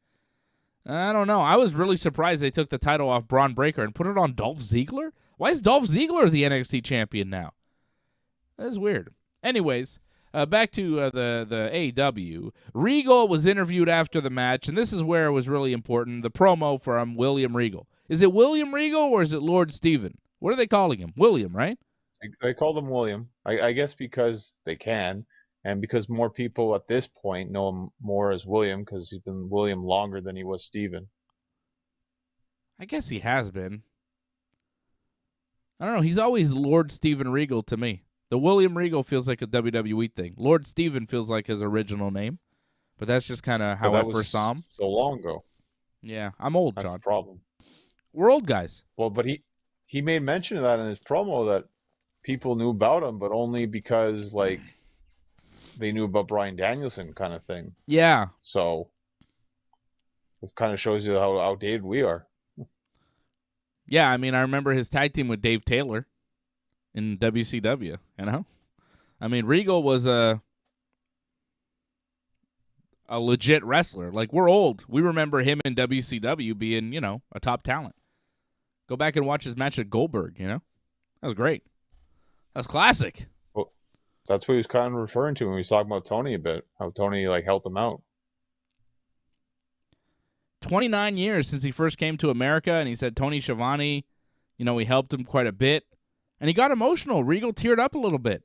I don't know. I was really surprised they took the title off Braun Breaker and put it on Dolph Ziggler. Why is Dolph Ziggler the NXT champion now? That's weird. Anyways, back to the AEW. Regal was interviewed after the match, and this is where it was really important, the promo from William Regal. Is it William Regal or is it Lord Steven? What are they calling him? William, right? They call him William. I guess because they can, and because more people at this point know him more as William because he's been William longer than he was Steven. I guess he has been. I don't know. He's always Lord Steven Regal to me. The William Regal feels like a WWE thing. Lord Steven feels like his original name, but that's just kind of how I first saw him. So long ago. Yeah, I'm old, That's John. the problem. We're old guys. Well, but he made mention of that in his promo that people knew about him, but only because like they knew about Bryan Danielson kind of thing. Yeah. So it kind of shows you how outdated we are. Yeah, I mean, I remember his tag team with Dave Taylor in WCW, you know? I mean, Regal was a legit wrestler. Like, we're old. We remember him in WCW being, you know, a top talent. Go back and watch his match at Goldberg, you know? That was great. That was classic. Well, that's what he was kind of referring to when he was talking about Tony a bit, how Tony, like, helped him out. 29 years since he first came to America, and he said Tony Schiavone, you know, he helped him quite a bit. And he got emotional. Regal teared up a little bit.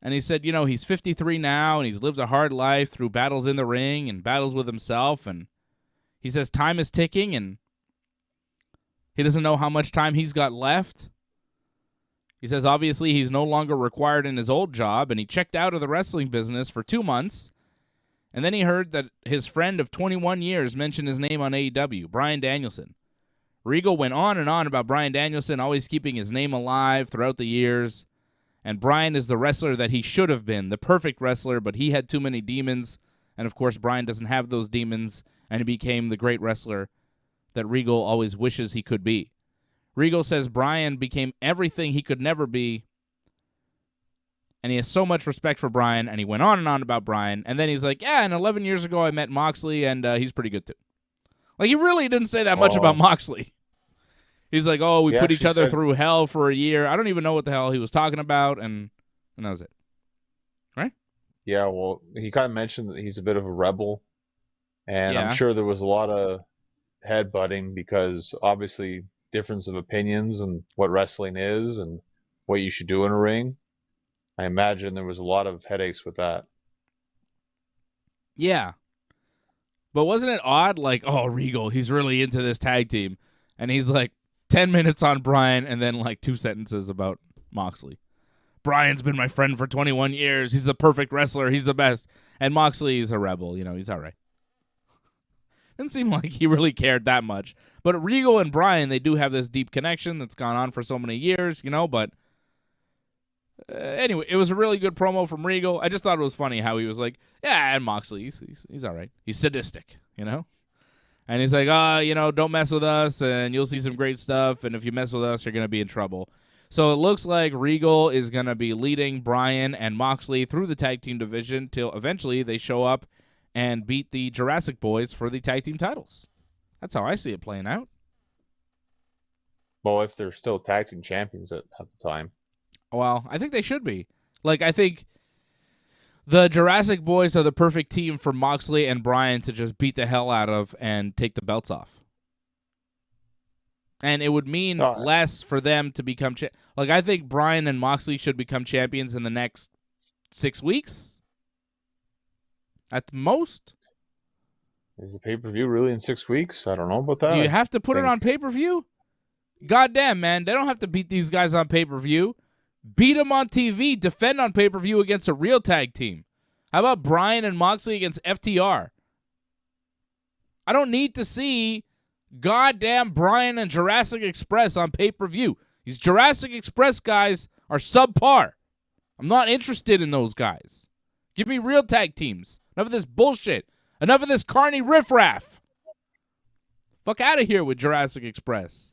And he said, he's 53 now, and he's lived a hard life through battles in the ring and battles with himself. And he says time is ticking, and he doesn't know how much time he's got left. He says, obviously, he's no longer required in his old job, and he checked out of the wrestling business for 2 months. And then he heard that his friend of 21 years mentioned his name on AEW, Bryan Danielson. Regal went on and on about Bryan Danielson always keeping his name alive throughout the years. And Bryan is the wrestler that he should have been, the perfect wrestler, but he had too many demons. And, of course, Bryan doesn't have those demons, and he became the great wrestler that Regal always wishes he could be. Regal says Bryan became everything he could never be, and he has so much respect for Bryan, and he went on and on about Bryan, and then he's like, and 11 years ago I met Moxley, and he's pretty good too. Like, he really didn't say that much about Moxley. He's like, we put each other through hell for a year. I don't even know what the hell he was talking about, and that was it. Right? Yeah, well, he kind of mentioned that he's a bit of a rebel, and I'm sure there was a lot of headbutting because obviously difference of opinions and what wrestling is and what you should do in a ring. I imagine there was a lot of headaches with that. Yeah. But wasn't it odd? Like, Regal, he's really into this tag team. And he's like 10 minutes on Bryan and then like 2 sentences about Moxley. Bryan's been my friend for 21 years. He's the perfect wrestler. He's the best. And Moxley's a rebel. He's all right. Didn't seem like he really cared that much. But Regal and Bryan, they do have this deep connection that's gone on for so many years, but anyway, it was a really good promo from Regal. I just thought it was funny how he was like, and Moxley, he's all right. He's sadistic, And he's like, don't mess with us, and you'll see some great stuff, and if you mess with us, you're going to be in trouble. So it looks like Regal is going to be leading Bryan and Moxley through the tag team division till eventually they show up and beat the Jurassic Boys for the tag team titles. That's how I see it playing out. Well, if they're still tag team champions at the time. Well, I think they should be. Like, I think the Jurassic Boys are the perfect team for Moxley and Bryan to just beat the hell out of and take the belts off. And it would mean less for them to become... I think Bryan and Moxley should become champions in the next 6 weeks. At the most. Is the pay-per-view really in 6 weeks? I don't know about that. Do you have to put it on pay-per-view? Goddamn, man. They don't have to beat these guys on pay-per-view. Beat them on TV. Defend on pay-per-view against a real tag team. How about Bryan and Moxley against FTR? I don't need to see goddamn Bryan and Jurassic Express on pay-per-view. These Jurassic Express guys are subpar. I'm not interested in those guys. Give me real tag teams. Enough of this bullshit. Enough of this carny riffraff. Fuck out of here with Jurassic Express.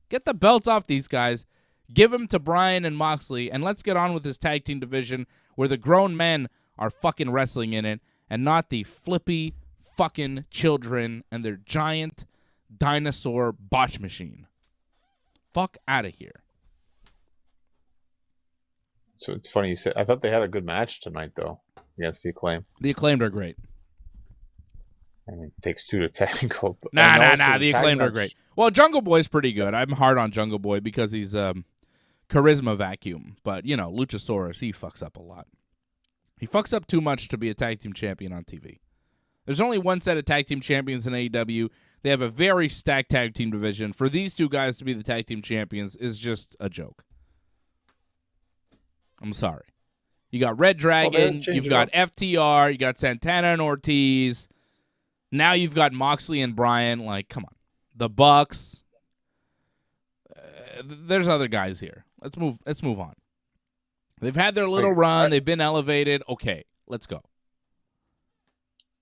Get the belts off these guys. Give them to Bryan and Moxley, and let's get on with this tag team division where the grown men are fucking wrestling in it and not the flippy fucking children and their giant dinosaur botch machine. Fuck out of here. So it's funny you said. I thought they had a good match tonight, though, against the Acclaim. The Acclaimed are great. I mean, it takes two to tango. Nah. The Acclaimed are great. Well, Jungle Boy's pretty good. I'm hard on Jungle Boy because he's charisma vacuum. But, Luchasaurus, he fucks up a lot. He fucks up too much to be a tag team champion on TV. There's only one set of tag team champions in AEW. They have a very stacked tag team division. For these two guys to be the tag team champions is just a joke. I'm sorry. You got Red Dragon, you've got FTR, you got Santana and Ortiz. Now you've got Moxley and Bryan. Like, come on. The Bucks. There's other guys here. Let's move on. They've had their little run. They've been elevated. Okay, let's go.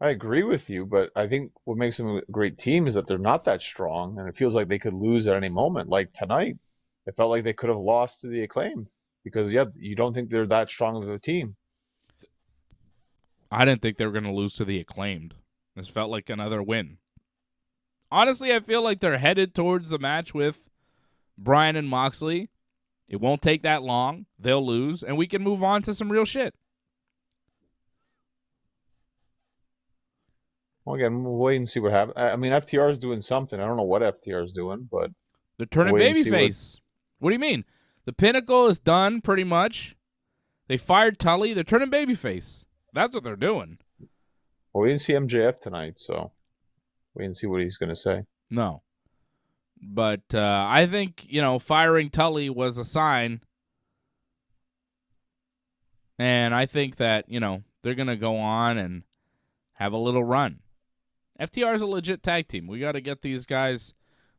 I agree with you, but I think what makes them a great team is that they're not that strong, and it feels like they could lose at any moment. Like tonight, it felt like they could have lost to the Acclaim because, you don't think they're that strong of a team. I didn't think they were going to lose to the Acclaimed. This felt like another win. Honestly, I feel like they're headed towards the match with Bryan and Moxley. It won't take that long. They'll lose, and we can move on to some real shit. Well, again, we'll wait and see what happens. I mean, FTR is doing something. I don't know what FTR is doing, but... They're turning babyface. What do you mean? The Pinnacle is done, pretty much. They fired Tully. They're turning babyface. That's what they're doing. Well, we didn't see MJF tonight, so we didn't see what he's going to say. No. But I think, firing Tully was a sign. And I think that, they're going to go on and have a little run. FTR is a legit tag team. We got to get these guys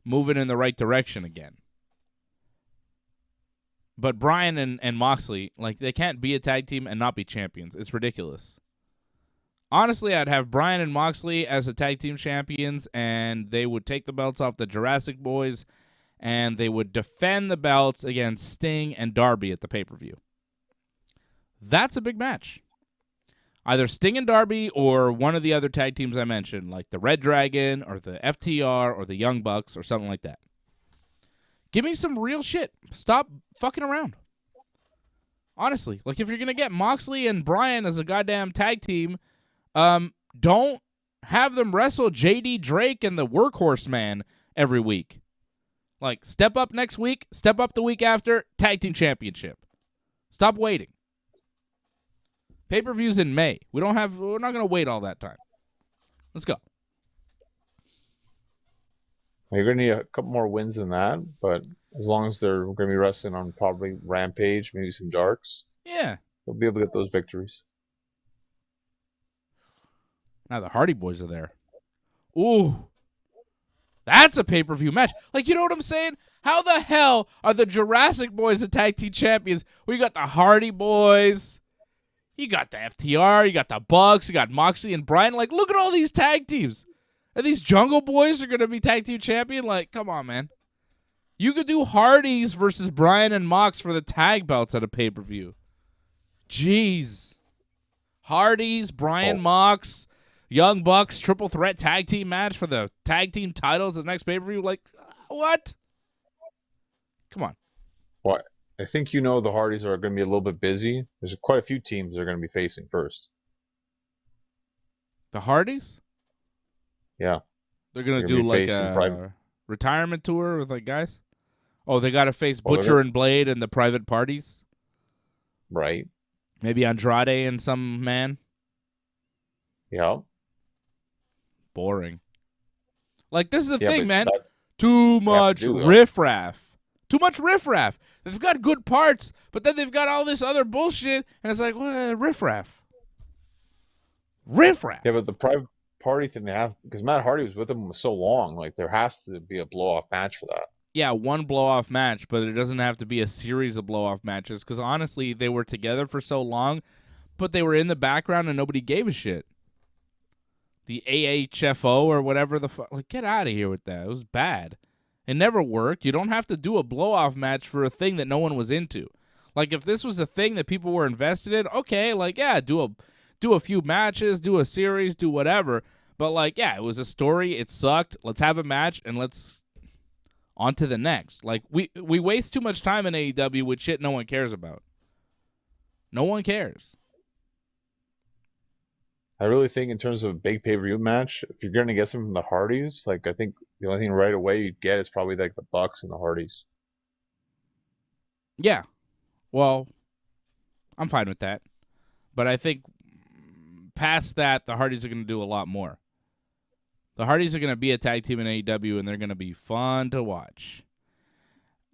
moving in the right direction again. But Bryan and Moxley, they can't be a tag team and not be champions. It's ridiculous. Honestly, I'd have Bryan and Moxley as the tag team champions, and they would take the belts off the Jurassic Boys, and they would defend the belts against Sting and Darby at the pay-per-view. That's a big match. Either Sting and Darby or one of the other tag teams I mentioned, like the Red Dragon or the FTR or the Young Bucks or something like that. Give me some real shit. Stop fucking around. Honestly, if you're going to get Moxley and Bryan as a goddamn tag team, don't have them wrestle JD Drake and the Workhorse Man every week. Step up next week, step up the week after, tag team championship. Stop waiting. Pay-per-view's in May. We're not going to wait all that time. Let's go. You're going to need a couple more wins than that, but as long as they're going to be wrestling on probably Rampage, maybe some Darks, yeah, they'll be able to get those victories. Now the Hardy Boys are there. Ooh. That's a pay-per-view match. You know what I'm saying? How the hell are the Jurassic Boys the tag team champions? We got the Hardy Boys. You got the FTR. You got the Bucks. You got Moxley and Bryan. Look at all these tag teams. And these Jungle Boys are going to be tag team champion? Come on, man. You could do Hardys versus Bryan and Mox for the tag belts at a pay-per-view. Jeez. Hardys, Bryan, Mox, Young Bucks, triple threat tag team match for the tag team titles at the next pay-per-view. What? Come on. What? I think the Hardys are going to be a little bit busy. There's quite a few teams they're going to be facing first. The Hardys? Yeah. They're going to do a retirement tour with guys? Oh, they got to face Butcher and Blade and the private parties? Right. Maybe Andrade and some man? Yeah. Boring. This is the thing, man. Too much riffraff. Too much riffraff. They've got good parts, but then they've got all this other bullshit, and it's riffraff. Riffraff. Yeah, but the private party thing they have, because Matt Hardy was with them so long, there has to be a blow-off match for that. Yeah, one blow-off match, but it doesn't have to be a series of blow-off matches, because honestly, they were together for so long, but they were in the background and nobody gave a shit. The AHFO or whatever the fuck. Get out of here with that. It was bad. It never worked. You don't have to do a blow-off match for a thing that no one was into. If this was a thing that people were invested in, okay, do a few matches, do a series, do whatever. But, it was a story. It sucked. Let's have a match, and let's on to the next. We waste too much time in AEW with shit no one cares about. No one cares. I really think in terms of a big pay-per-view match, if you're going to get something from the Hardys, I think the only thing right away you'd get is probably the Bucks and the Hardys. Yeah. Well, I'm fine with that. But I think past that, the Hardys are going to do a lot more. The Hardys are going to be a tag team in AEW, and they're going to be fun to watch.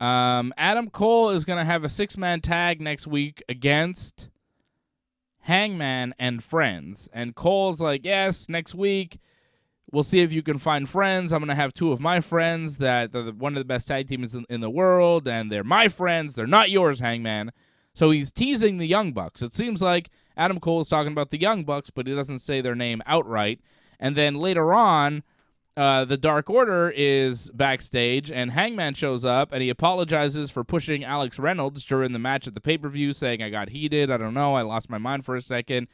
Adam Cole is going to have a 6-man tag next week against Hangman and Friends. And Cole's yes, next week, we'll see if you can find friends. I'm going to have 2 of my friends that are one of the best tag teams in the world, and they're my friends. They're not yours, Hangman. So he's teasing the Young Bucks. It seems like Adam Cole is talking about the Young Bucks, but he doesn't say their name outright. And then later on, the Dark Order is backstage, and Hangman shows up, and he apologizes for pushing Alex Reynolds during the match at the pay-per-view, saying, I got heated, I don't know, I lost my mind for a second.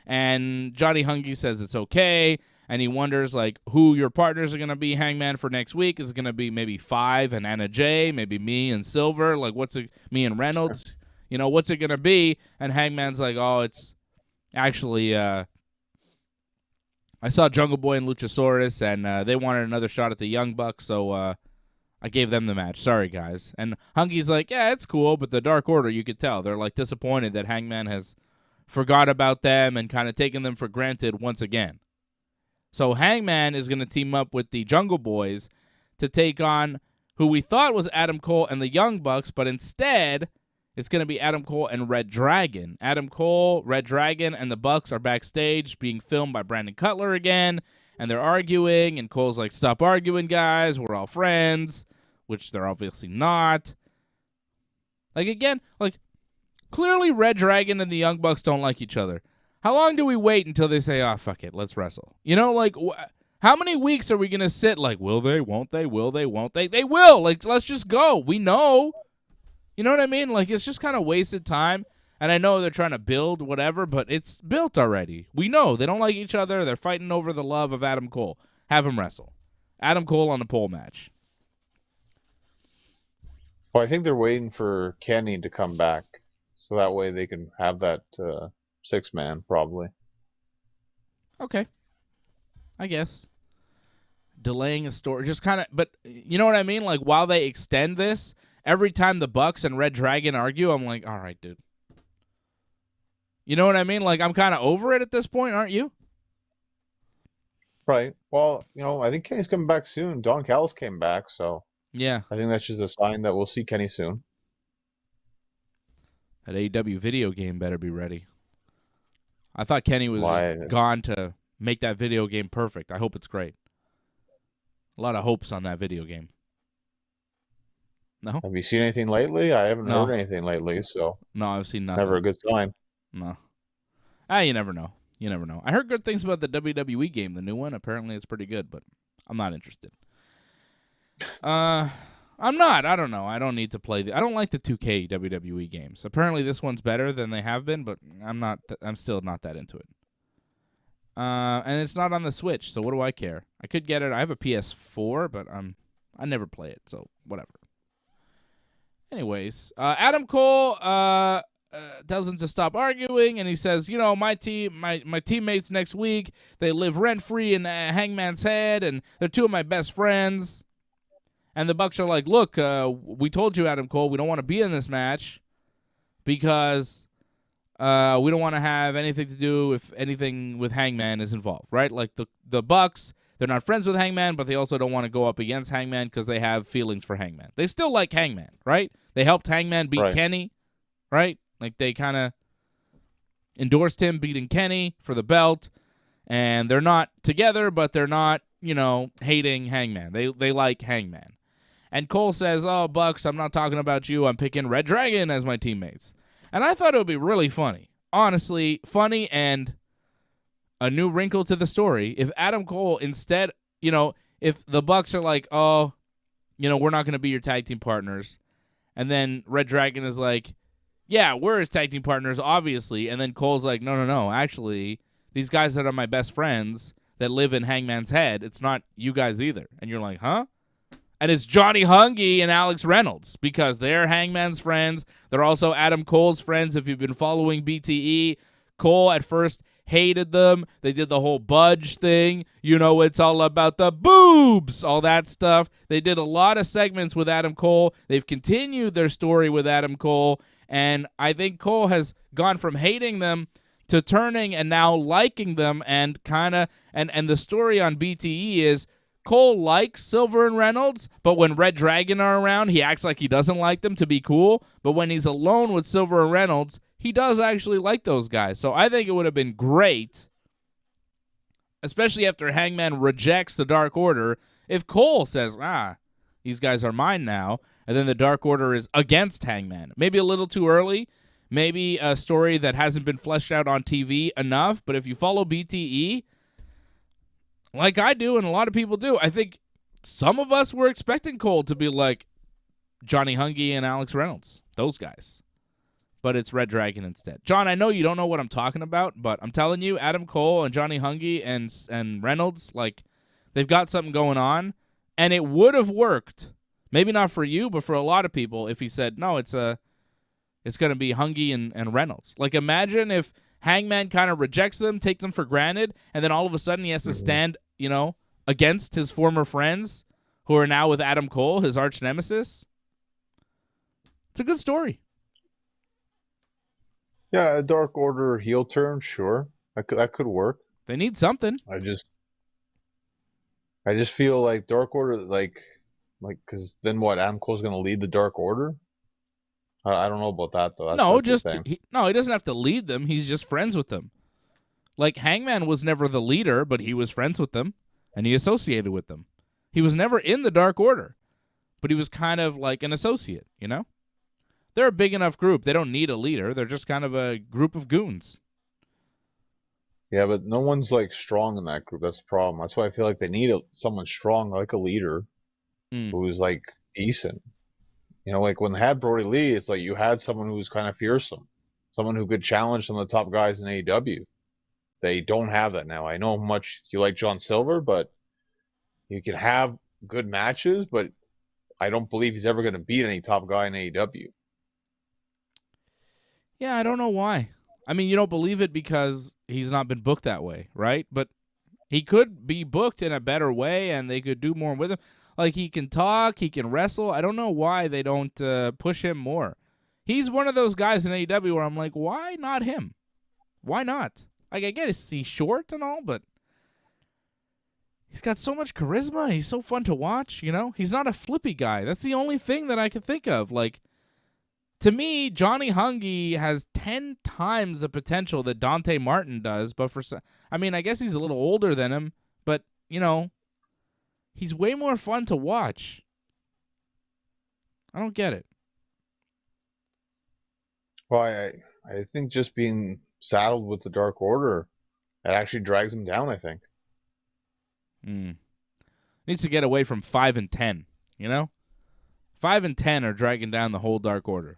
And Johnny Hungy says it's okay, and he wonders, who your partners are going to be, Hangman, for next week. Is it going to be maybe 5 and Anna Jay, maybe me and Silver? What's it, me and Reynolds? What's it going to be? And Hangman's oh, it's actually, I saw Jungle Boy and Luchasaurus, and they wanted another shot at the Young Bucks, so I gave them the match. Sorry, guys. And Hungy's like, yeah, it's cool, but the Dark Order, you could tell. They're, like, disappointed that Hangman has forgot about them and kind of taken them for granted once again. So Hangman is going to team up with the Jungle Boys to take on who we thought was Adam Cole and the Young Bucks, but instead it's going to be Adam Cole and Red Dragon. Adam Cole, Red Dragon, and the Bucks are backstage being filmed by Brandon Cutler again, and they're arguing, and Cole's like, stop arguing, guys. We're all friends, which they're obviously not. Like, again, like, clearly Red Dragon and the Young Bucks don't like each other. How long do we wait until they say, oh, fuck it, let's wrestle? You know, like, how many weeks are we going to sit like, will they, won't they, will they, won't they? They will. Like, let's just go. We know. You know what I mean? Like, it's just kind of wasted time. And I know they're trying to build whatever, but it's built already. We know. They don't like each other. They're fighting over the love of Adam Cole. Have him wrestle. Adam Cole on a pole match. Well, I think they're waiting for Kenny to come back, so that way they can have that 6-man, probably. Okay. I guess. Delaying a story. Just kind of, but you know what I mean? Like, while they extend this, every time the Bucks and Red Dragon argue, I'm like, all right, dude. You know what I mean? Like, I'm kind of over it at this point, aren't you? Right. Well, you know, I think Kenny's coming back soon. Don Callis came back, so Yeah. I think that's just a sign that we'll see Kenny soon. That AEW video game better be ready. I thought Kenny was Why? just gone to make that video game perfect. I hope it's great. A lot of hopes on that video game. No? Have you seen anything lately? I haven't No. heard anything lately, so No, I've seen it's nothing. never a good sign. No. You never know. You never know. I heard good things about the WWE game, the new one. Apparently it's pretty good, but I'm not interested. I'm not. I don't know. I don't need to play I don't like the 2K WWE games. Apparently this one's better than they have been, but I'm still not that into it. And it's not on the Switch, so what do I care? I could get it. I have a PS4, but I never play it, so whatever. Anyways, Adam Cole tells him to stop arguing, and he says, you know, my teammates next week, they live rent-free in Hangman's Head, and they're two of my best friends. And the Bucks are like, look, we told you, Adam Cole, we don't want to be in this match because we don't want to have anything to do if anything with Hangman is involved, right? Like the Bucks, they're not friends with Hangman, but they also don't want to go up against Hangman because they have feelings for Hangman. They still like Hangman, right? They helped Hangman beat Kenny, right? Like, they kind of endorsed him beating Kenny for the belt, and they're not together, but they're not, you know, hating Hangman. They like Hangman. And Cole says, oh, Bucks, I'm not talking about you. I'm picking Red Dragon as my teammates. And I thought it would be really funny. Honestly, funny and a new wrinkle to the story. If Adam Cole instead, you know, if the Bucks are like, oh, you know, we're not going to be your tag team partners. And then Red Dragon is like, yeah, we're his tag team partners, obviously. And then Cole's like, no. Actually, these guys that are my best friends that live in Hangman's Head, it's not you guys either. And you're like, huh? And it's Johnny Hungy and Alex Reynolds because they're Hangman's friends. They're also Adam Cole's friends. If you've been following BTE, Cole at first hated them. They did the whole budge thing. You know, it's all about the boobs, all that stuff. They did a lot of segments with Adam Cole. They've continued their story with Adam Cole. And I think Cole has gone from hating them to turning and now liking them, and kind of, and the story on BTE is Cole likes Silver and Reynolds, but when Red Dragon are around, he acts like he doesn't like them to be cool. But when he's alone with Silver and Reynolds, he does actually like those guys. So I think it would have been great, especially after Hangman rejects the Dark Order, if Cole says, these guys are mine now, and then the Dark Order is against Hangman. Maybe a little too early. Maybe a story that hasn't been fleshed out on TV enough. But if you follow BTE, like I do and a lot of people do, I think some of us were expecting Cole to be like Johnny Hungy and Alex Reynolds, those guys. But it's Red Dragon instead. John, I know you don't know what I'm talking about, but I'm telling you, Adam Cole and Johnny Hungy and Reynolds, like, they've got something going on. And it would have worked, maybe not for you, but for a lot of people, if he said, no, it's going to be Hungy and Reynolds. Like, imagine if Hangman kind of rejects them, takes them for granted, and then all of a sudden he has to stand, you know, against his former friends who are now with Adam Cole, his arch nemesis. It's a good story. Yeah, a Dark Order heel turn, sure. That could work. They need something. I just feel like Dark Order, like, because then what? Adam Cole's going to lead the Dark Order? I don't know about that, though. That's the thing. He doesn't have to lead them. He's just friends with them. Like, Hangman was never the leader, but he was friends with them, and he associated with them. He was never in the Dark Order, but he was kind of like an associate, you know? They're a big enough group. They don't need a leader. They're just kind of a group of goons. Yeah, but no one's, like, strong in that group. That's the problem. That's why I feel like they need someone strong, like a leader, who's, like, decent. You know, like, when they had Brody Lee, it's like you had someone who was kind of fearsome. Someone who could challenge some of the top guys in AEW. They don't have that now. I know how much you like John Silver, but you can have good matches, but I don't believe he's ever going to beat any top guy in AEW. Yeah, I don't know why. I mean, you don't believe it because he's not been booked that way, right? But he could be booked in a better way, and they could do more with him. Like, he can talk, he can wrestle. I don't know why they don't push him more. He's one of those guys in AEW where I'm like, why not him? Why not? Like, I get he's short and all, but he's got so much charisma. He's so fun to watch, you know? He's not a flippy guy. That's the only thing that I can think of. Like, to me, Johnny Hungy has 10 times the potential that Dante Martin does, but I mean, I guess he's a little older than him, but, you know, he's way more fun to watch. I don't get it. Well, I think just being saddled with the Dark Order, it actually drags him down, I think. Needs to get away from 5 and 10, you know? 5 and 10 are dragging down the whole Dark Order.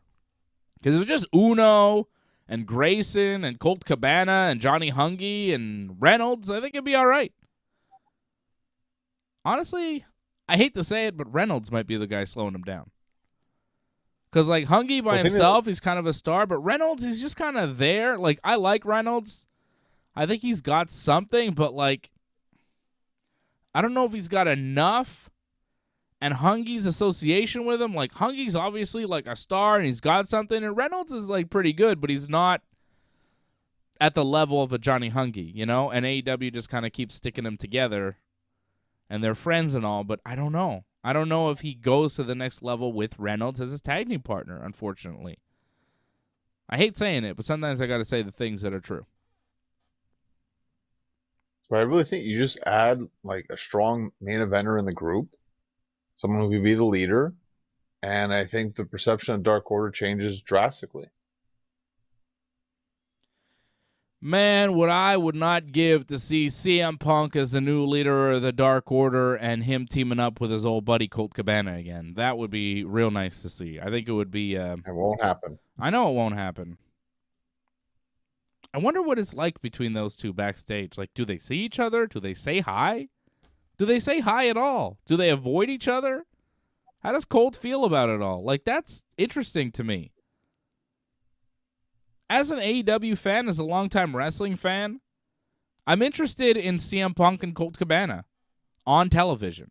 Because if it was just Uno and Grayson and Colt Cabana and Johnny Hungy and Reynolds, I think it'd be all right. Honestly, I hate to say it, but Reynolds might be the guy slowing him down. Because, like, Hungy by himself, he's kind of a star, but Reynolds, he's just kind of there. Like, I like Reynolds. I think he's got something, but, like, I don't know if he's got enough. And Hungy's association with him, like, Hungy's obviously, like, a star, and he's got something. And Reynolds is, like, pretty good, but he's not at the level of a Johnny Hungy, you know? And AEW just kind of keeps sticking them together. And they're friends and all, but I don't know. I don't know if he goes to the next level with Reynolds as his tag team partner, unfortunately. I hate saying it, but sometimes I got to say the things that are true. But I really think you just add, like, a strong main eventer in the group, someone who could be the leader, and I think the perception of Dark Order changes drastically. Man, what I would not give to see CM Punk as the new leader of the Dark Order and him teaming up with his old buddy Colt Cabana again. That would be real nice to see. I think it would be... It won't happen. I know it won't happen. I wonder what it's like between those two backstage. Like, do they see each other? Do they say hi? Do they say hi at all? Do they avoid each other? How does Colt feel about it all? Like, that's interesting to me. As an AEW fan, as a longtime wrestling fan, I'm interested in CM Punk and Colt Cabana on television.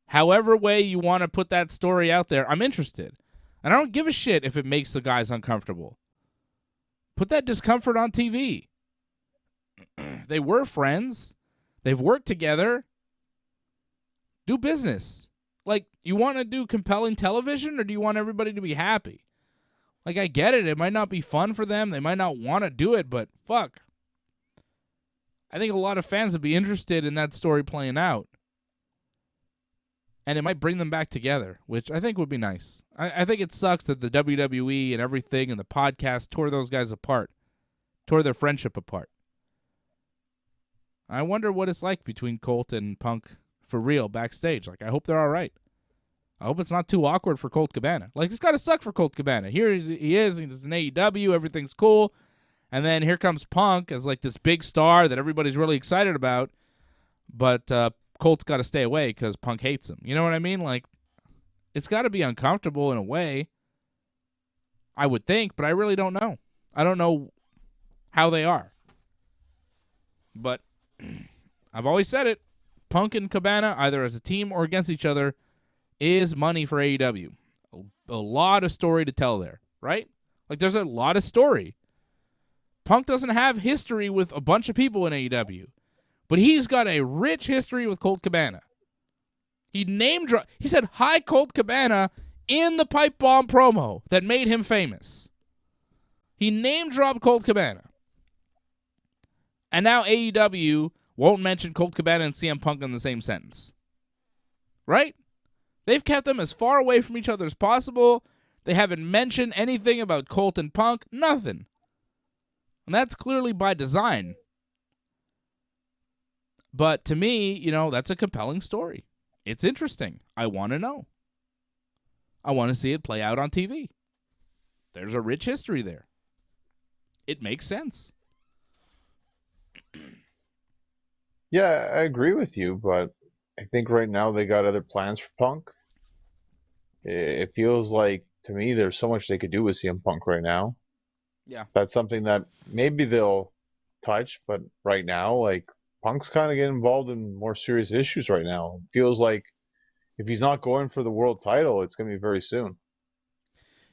However way you want to put that story out there, I'm interested. And I don't give a shit if it makes the guys uncomfortable. Put that discomfort on TV. They were friends. They've worked together. Do business. Like, you want to do compelling television, or do you want everybody to be happy? Like, I get it. It might not be fun for them. They might not want to do it, but fuck. I think a lot of fans would be interested in that story playing out. And it might bring them back together, which I think would be nice. I think it sucks that the WWE and everything and the podcast tore those guys apart. Tore their friendship apart. I wonder what it's like between Colt and Punk for real backstage. Like, I hope they're all right. I hope it's not too awkward for Colt Cabana. Like, it's got to suck for Colt Cabana. Here he is. He's in AEW. Everything's cool. And then here comes Punk as, like, this big star that everybody's really excited about. But Colt's got to stay away because Punk hates him. You know what I mean? Like, it's got to be uncomfortable in a way, I would think, but I really don't know. I don't know how they are. But I've always said it. Punk and Cabana, either as a team or against each other, is money for AEW. A lot of story to tell there, right? Like, there's a lot of story. Punk doesn't have history with a bunch of people in AEW, but he's got a rich history with Colt Cabana. He said, "Hi, Colt Cabana," in the pipe bomb promo that made him famous. He name-dropped Colt Cabana. And now AEW won't mention Colt Cabana and CM Punk in the same sentence. Right? They've kept them as far away from each other as possible. They haven't mentioned anything about Colt and Punk. Nothing. And that's clearly by design. But to me, that's a compelling story. It's interesting. I want to know. I want to see it play out on TV. There's a rich history there. It makes sense. Yeah, I agree with you, but I think right now they got other plans for Punk. It feels like, to me, there's so much they could do with CM Punk right now. Yeah. That's something that maybe they'll touch, but right now, like, Punk's kind of getting involved in more serious issues right now. It feels like if he's not going for the world title, it's going to be very soon.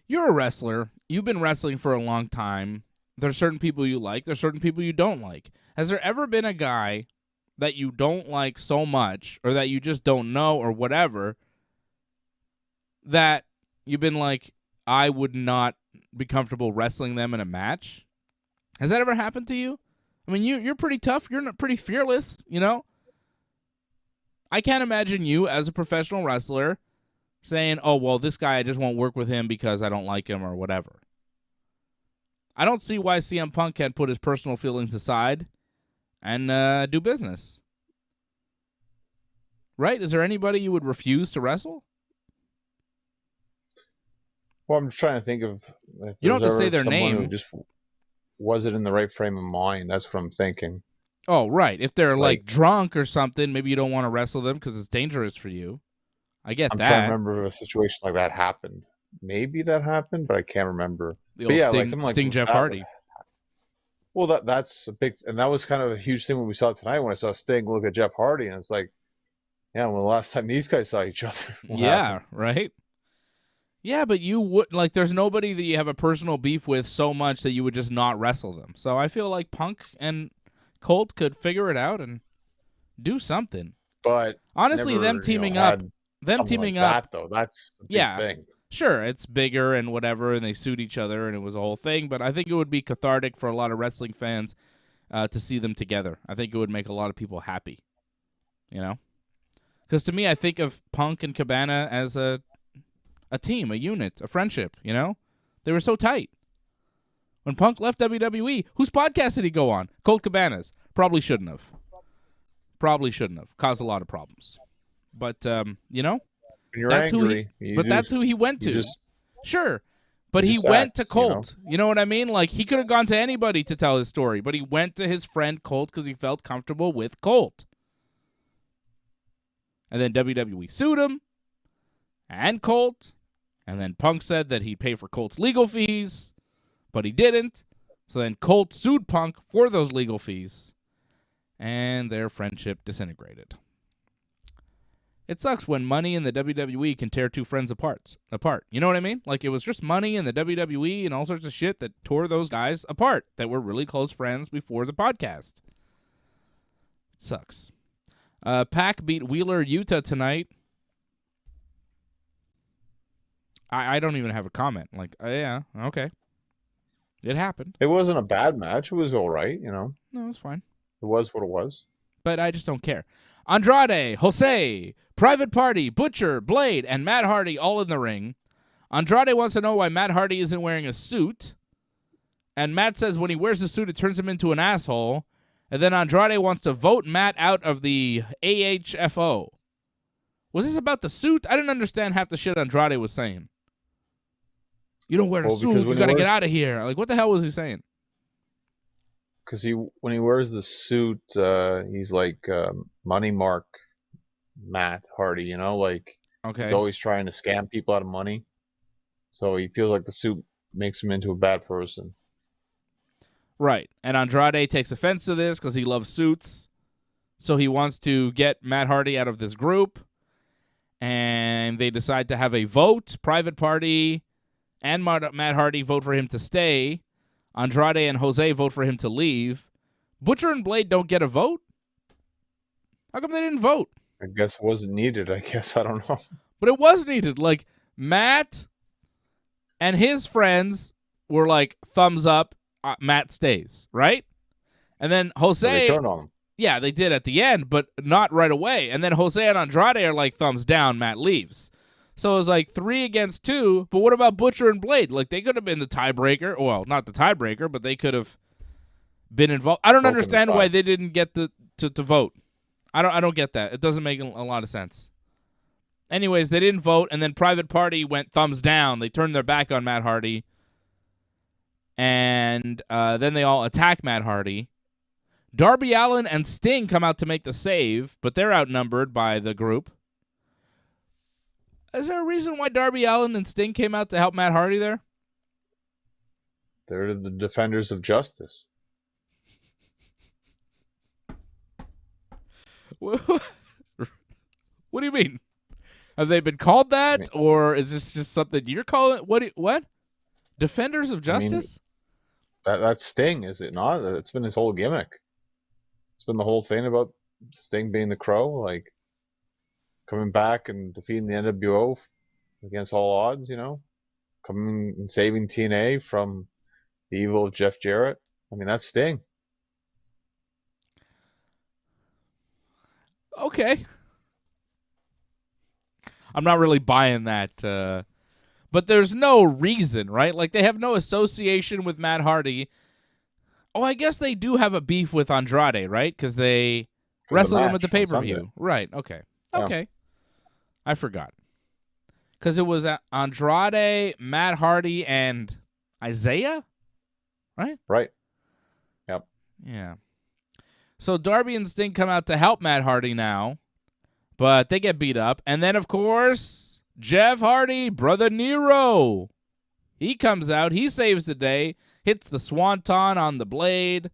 You're a wrestler. You've been wrestling for a long time. There's certain people you like. There's certain people you don't like. Has there ever been a guy that you don't like so much, or that you just don't know, or whatever, that you've been like, I would not be comfortable wrestling them in a match? Has that ever happened to you? I mean, you're pretty tough. You're pretty fearless, I can't imagine you as a professional wrestler saying, oh, well, this guy, I just won't work with him because I don't like him or whatever. I don't see why CM Punk can't put his personal feelings aside and do business. Right? Is there anybody you would refuse to wrestle? Well, I'm just trying to think of if you don't have to say their someone name. who just wasn't in the right frame of mind. That's what I'm thinking. Oh, right. If they're like drunk or something, maybe you don't want to wrestle them because it's dangerous for you. I get that. I'm trying to remember if a situation like that happened. Maybe that happened, but I can't remember. The old Sting Jeff Hardy. Well, that's a big, and that was kind of a huge thing when we saw it tonight. When I saw Sting look at Jeff Hardy, and it's like, yeah, well, the last time these guys saw each other. Yeah, right. Yeah, but you would there's nobody that you have a personal beef with so much that you would just not wrestle them. So I feel like Punk and Colt could figure it out and do something. But honestly, them teaming up, that, though, that's a big thing. Sure, it's bigger and whatever, and they suit each other, and it was a whole thing. But I think it would be cathartic for a lot of wrestling fans to see them together. I think it would make a lot of people happy, Because to me, I think of Punk and Cabana as a team, a unit, a friendship, They were so tight. When Punk left WWE, whose podcast did he go on? Colt Cabana's. Probably shouldn't have. Caused a lot of problems. But, When you're that's angry, that's who he went to. Sure. But he went to Colt. You know what I mean? Like, he could have gone to anybody to tell his story, but he went to his friend Colt because he felt comfortable with Colt. And then WWE sued him and Colt. And then Punk said that he'd pay for Colt's legal fees, but he didn't. So then Colt sued Punk for those legal fees, and their friendship disintegrated. It sucks when money in the WWE can tear two friends apart. You know what I mean? Like, it was just money in the WWE and all sorts of shit that tore those guys apart that were really close friends before the podcast. It sucks. Pac beat Wheeler Yuta tonight. I don't even have a comment. Like, yeah, okay. It happened. It wasn't a bad match. It was all right, No, it was fine. It was what it was. But I just don't care. Andrade, Jose, Private Party, Butcher, Blade, and Matt Hardy all in the ring. Andrade wants to know why Matt Hardy isn't wearing a suit. And Matt says when he wears the suit, it turns him into an asshole. And then Andrade wants to vote Matt out of the AHFO. Was this about the suit? I didn't understand half the shit Andrade was saying. You don't wear a suit. You got to get out of here. Like, what the hell was he saying? Because when he wears the suit, he's like Money Mark Matt Hardy, like he's always trying to scam people out of money. So he feels like the suit makes him into a bad person. Right. And Andrade takes offense to this because he loves suits. So he wants to get Matt Hardy out of this group, and they decide to have a vote. Private Party and Matt Hardy vote for him to stay. Andrade and Jose vote for him to leave. Butcher and Blade don't get a vote? How come they didn't vote? I guess it wasn't needed. I guess. I don't know. But it was needed. Like, Matt and his friends were like, thumbs up, Matt stays, right? And then Jose... So they turned on him. Yeah, they did at the end, but not right away. And then Jose and Andrade are like, thumbs down, Matt leaves. So it was like 3-2, but what about Butcher and Blade? Like, they could have been the tiebreaker. Well, not the tiebreaker, but they could have been involved. I don't understand why they didn't get to vote. I don't get that. It doesn't make a lot of sense. Anyways, they didn't vote, and then Private Party went thumbs down. They turned their back on Matt Hardy. And then they all attack Matt Hardy. Darby Allin and Sting come out to make the save, but they're outnumbered by the group. Is there a reason why Darby Allin and Sting came out to help Matt Hardy there? They're the defenders of justice. What do you mean? Have they been called that, or is this just something you're calling? What? Defenders of justice? That's Sting, is it not? It's been his whole gimmick. It's been the whole thing about Sting being the Crow, like coming back and defeating the NWO against all odds, coming and saving TNA from the evil of Jeff Jarrett. I mean, that's Sting. Okay. I'm not really buying that, but there's no reason, right? Like, they have no association with Matt Hardy. Oh, I guess they do have a beef with Andrade, right? Because they wrestled him at the pay-per-view. Right, okay. Yeah. Okay. I forgot. Because it was Andrade, Matt Hardy, and Isaiah, right? Right. Yep. Yeah. So Darby and Sting come out to help Matt Hardy now, but they get beat up. And then, of course, Jeff Hardy, Brother Nero, he comes out. He saves the day, hits the swanton on the Blade,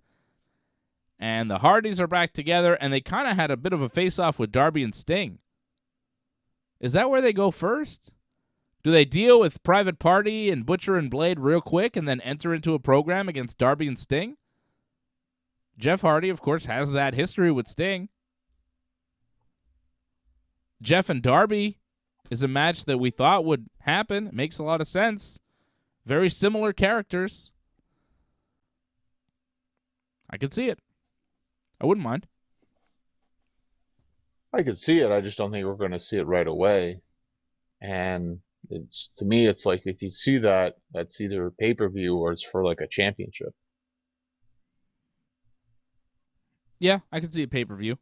and the Hardys are back together, and they kind of had a bit of a face-off with Darby and Sting. Is that where they go first? Do they deal with Private Party and Butcher and Blade real quick and then enter into a program against Darby and Sting? Jeff Hardy, of course, has that history with Sting. Jeff and Darby is a match that we thought would happen. It makes a lot of sense. Very similar characters. I could see it. I wouldn't mind. I could see it. I just don't think we're going to see it right away. And to me, it's like if you see that, that's either a pay-per-view or it's for like a championship. Yeah, I could see a pay-per-view.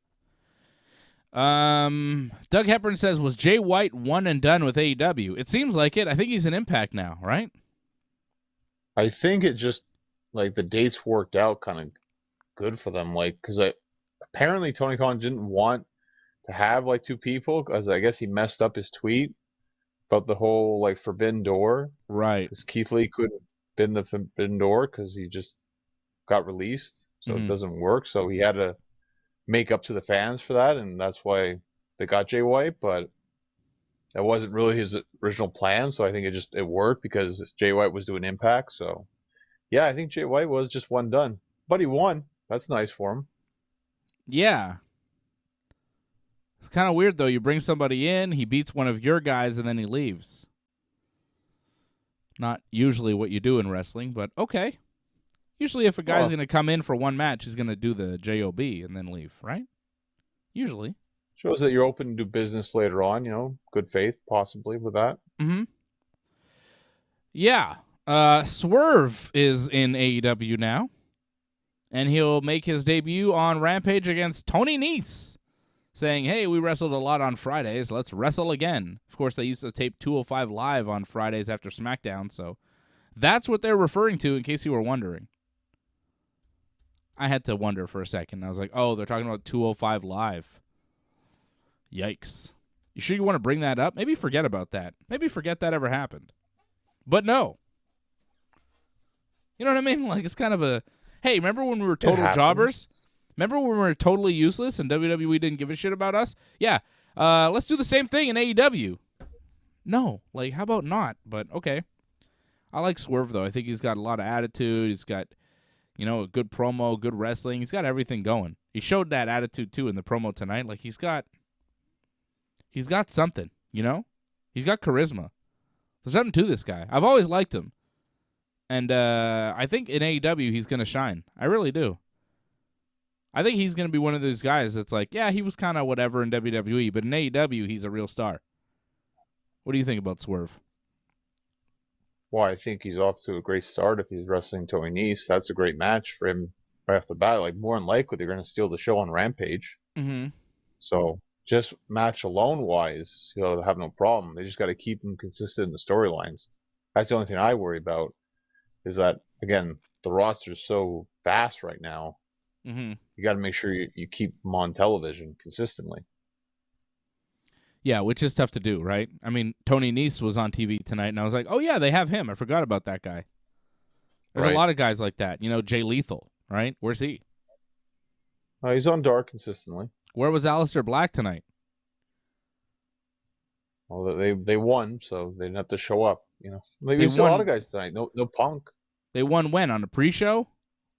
Doug Hepburn says, was Jay White one and done with AEW? It seems like it. I think he's an Impact now, right? I think it just, like, the dates worked out kind of good for them. Like, because apparently Tony Khan didn't want to have, like, two people, because I guess he messed up his tweet about the whole, like, Forbidden Door. Right. Because Keith Lee couldn't bend the Forbidden Door because he just got released. So it doesn't work. So he had to make up to the fans for that, and that's why they got Jay White. But that wasn't really his original plan. So I think it worked because Jay White was doing Impact. So yeah, I think Jay White was just one done, but he won. That's nice for him. Yeah. It's kind of weird though. You bring somebody in, he beats one of your guys, and then he leaves. Not usually what you do in wrestling, but okay. Usually if a guy's going to come in for one match, he's going to do the JOB and then leave, right? Usually. Shows that you're open to do business later on, good faith possibly with that. Mm-hmm. Yeah. Swerve is in AEW now, and he'll make his debut on Rampage against Tony Nese, saying, hey, we wrestled a lot on Fridays. Let's wrestle again. Of course, they used to tape 205 Live on Fridays after SmackDown, so that's what they're referring to in case you were wondering. I had to wonder for a second. I was like, oh, they're talking about 205 Live. Yikes. You sure you want to bring that up? Maybe forget about that. Maybe forget that ever happened. But no. You know what I mean? Like, it's kind of a, hey, remember when we were Total Jobbers? Remember when we were totally useless and WWE didn't give a shit about us? Yeah. Let's do the same thing in AEW. No. Like, how about not? But, okay. I like Swerve, though. I think he's got a lot of attitude. He's got, a good promo, good wrestling. He's got everything going. He showed that attitude, too, in the promo tonight. Like, he's got something, He's got charisma. There's something to this guy. I've always liked him. And I think in AEW he's going to shine. I really do. I think he's going to be one of those guys that's like, yeah, he was kind of whatever in WWE, but in AEW he's a real star. What do you think about Swerve? Well, I think he's off to a great start if he's wrestling Tony Nese. That's a great match for him right off the bat. Like, more than likely, they're going to steal the show on Rampage. Mm-hmm. So, just match alone-wise, he'll have no problem. They just got to keep him consistent in the storylines. That's the only thing I worry about, is that, again, the roster is so vast right now. Mm-hmm. You got to make sure you keep them on television consistently. Yeah, which is tough to do, right? I mean, Tony Nese was on TV tonight, and I was like, oh, yeah, they have him. I forgot about that guy. There's a lot of guys like that. Jay Lethal, right? Where's he? He's on Dark consistently. Where was Aleister Black tonight? Well, they won, so they didn't have to show up. Maybe there's a lot of guys tonight. No Punk. They won when? On a pre-show?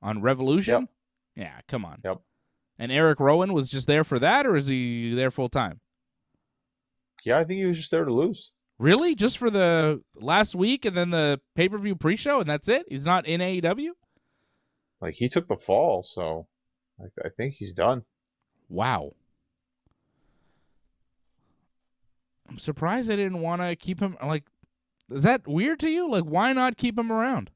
On Revolution? Yep. Yeah, come on. Yep. And Eric Rowan was just there for that, or is he there full time? Yeah, I think he was just there to lose. Really? Just for the last week and then the pay-per-view pre-show, and that's it? He's not in AEW? Like, he took the fall, so I think he's done. Wow. I'm surprised they didn't want to keep him. Like, is that weird to you? Like, why not keep him around?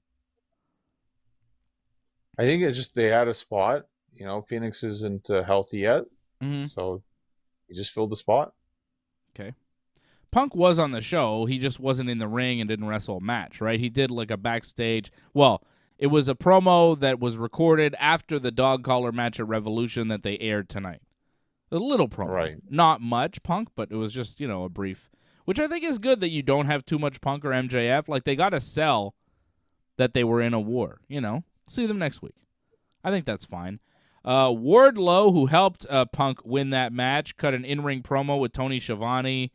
I think it's just they had a spot. Phoenix isn't healthy yet, so he just filled the spot. Okay. Punk was on the show. He just wasn't in the ring and didn't wrestle a match, right? He did like a backstage. Well, it was a promo that was recorded after the dog collar match at Revolution that they aired tonight. A little promo. Right. Not much Punk, but it was just, a brief. Which I think is good that you don't have too much Punk or MJF. Like, they got to sell that they were in a war, See them next week. I think that's fine. Wardlow, who helped Punk win that match, cut an in-ring promo with Tony Schiavone.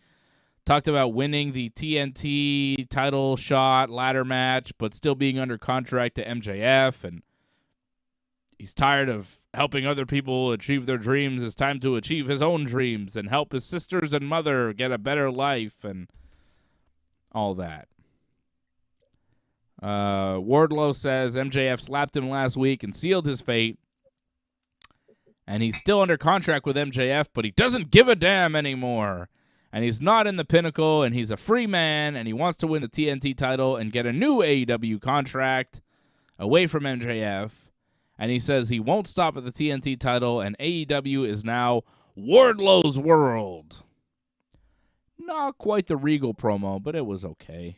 Talked about winning the TNT title shot ladder match, but still being under contract to MJF. And he's tired of helping other people achieve their dreams. It's time to achieve his own dreams and help his sisters and mother get a better life and all that. Wardlow says MJF slapped him last week and sealed his fate. And he's still under contract with MJF, but he doesn't give a damn anymore. And he's not in the Pinnacle, and he's a free man, and he wants to win the TNT title and get a new AEW contract away from MJF. And he says he won't stop at the TNT title, and AEW is now Wardlow's world. Not quite the Regal promo, but it was okay.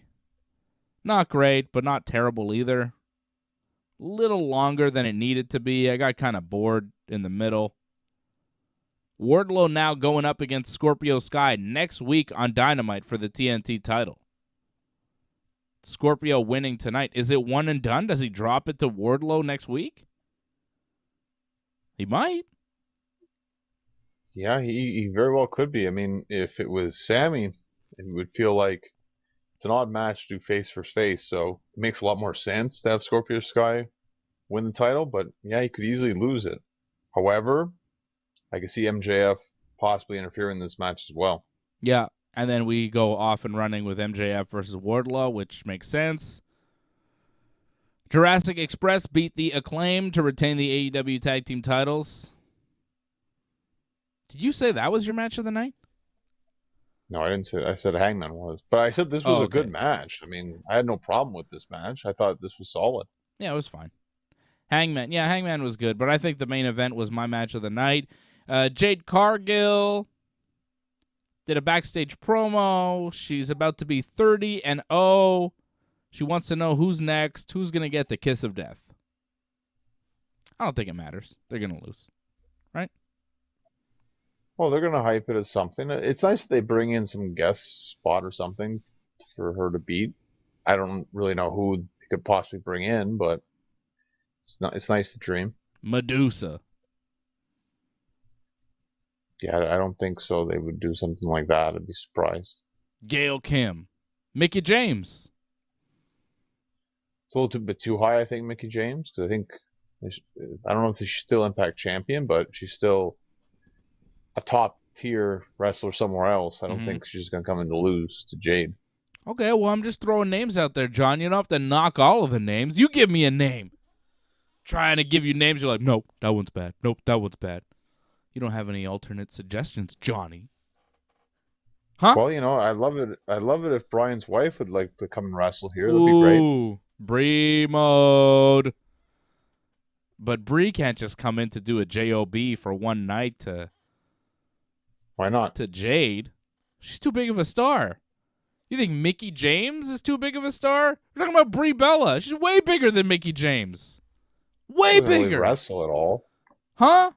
Not great, but not terrible either. Little longer than it needed to be. I got kind of bored in the middle. Wardlow now going up against Scorpio Sky next week on Dynamite for the TNT title. Scorpio winning tonight. Is it one and done? Does he drop it to Wardlow next week? He might. Yeah, he very well could be. I mean, if it was Sami, it would feel like it's an odd match to do face for face, so it makes a lot more sense to have Scorpio Sky win the title, but yeah, he could easily lose it. However, I could see MJF possibly interfering in this match as well. Yeah, and then we go off and running with MJF versus Wardlow, which makes sense. Jurassic Express beat the Acclaim to retain the AEW Tag Team titles. Did you say that was your match of the night? No, I didn't say that. I said Hangman was. But I said this was a good match. I mean, I had no problem with this match. I thought this was solid. Yeah, it was fine. Hangman was good, but I think the main event was my match of the night. Jade Cargill did a backstage promo. She's about to be 30-0. She wants to know who's next, who's going to get the kiss of death. I don't think it matters. They're going to lose, right? Well, they're going to hype it as something. It's nice that they bring in some guest spot or something for her to beat. I don't really know who they could possibly bring in, but it's nice to dream. Medusa. Yeah, I don't think so. They would do something like that. I'd be surprised. Gail Kim. Mickie James. It's a little bit too high, I think, Mickie James, because I don't know if she's still Impact champion, but she's still a top tier wrestler somewhere else. I don't think she's going to come in to lose to Jade. Okay, well, I'm just throwing names out there, John. You don't have to knock all of the names. You give me a name. Trying to give you names, you're like, nope, that one's bad. Nope, that one's bad. You don't have any alternate suggestions, Johnny. Huh? Well, I'd love it. I'd love it if Brian's wife would like to come and wrestle here. That'd be great. Ooh, Bree mode. But Bree can't just come in to do a JOB for one night to... Why not? To Jade. She's too big of a star. You think Mickie James is too big of a star? We're talking about Brie Bella. She's way bigger than Mickie James. Way Doesn't really bigger. wrestle at all. Huh?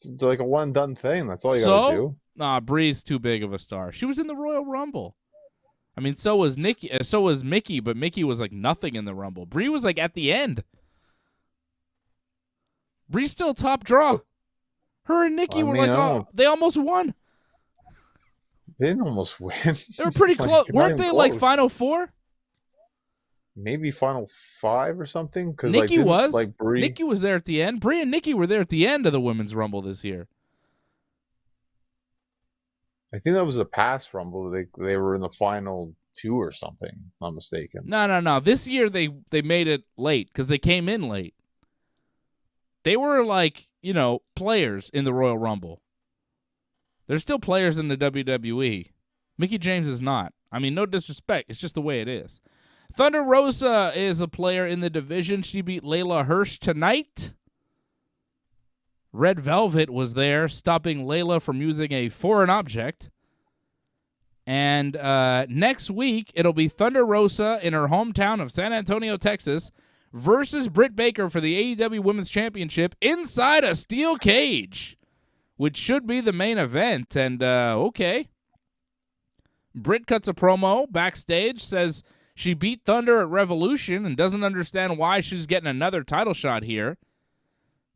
It's like a one done thing. That's all you gotta do. Nah, Brie's too big of a star. She was in the Royal Rumble. I mean, so was Nikki. So was Mickie, but Mickie was like nothing in the Rumble. Brie was like at the end. Brie's still top draw. Her and Nikki they almost won. They didn't almost win. They were pretty close. Weren't they like Final Four? Maybe Final 5 or something. Because Nikki was. Like Brie. Nikki was there at the end. Brie and Nikki were there at the end of the Women's Rumble this year. I think that was a past Rumble. They were in the final 2 or something. If I'm not mistaken. No. This year they made it late because they came in late. They were like, players in the Royal Rumble. They're still players in the WWE. Mickie James is not. I mean, no disrespect. It's just the way it is. Thunder Rosa is a player in the division. She beat Layla Hirsch tonight. Red Velvet was there, stopping Layla from using a foreign object. And next week, it'll be Thunder Rosa in her hometown of San Antonio, Texas, versus Britt Baker for the AEW Women's Championship inside a steel cage, which should be the main event. And, okay. Britt cuts a promo backstage, says she beat Thunder at Revolution and doesn't understand why she's getting another title shot here.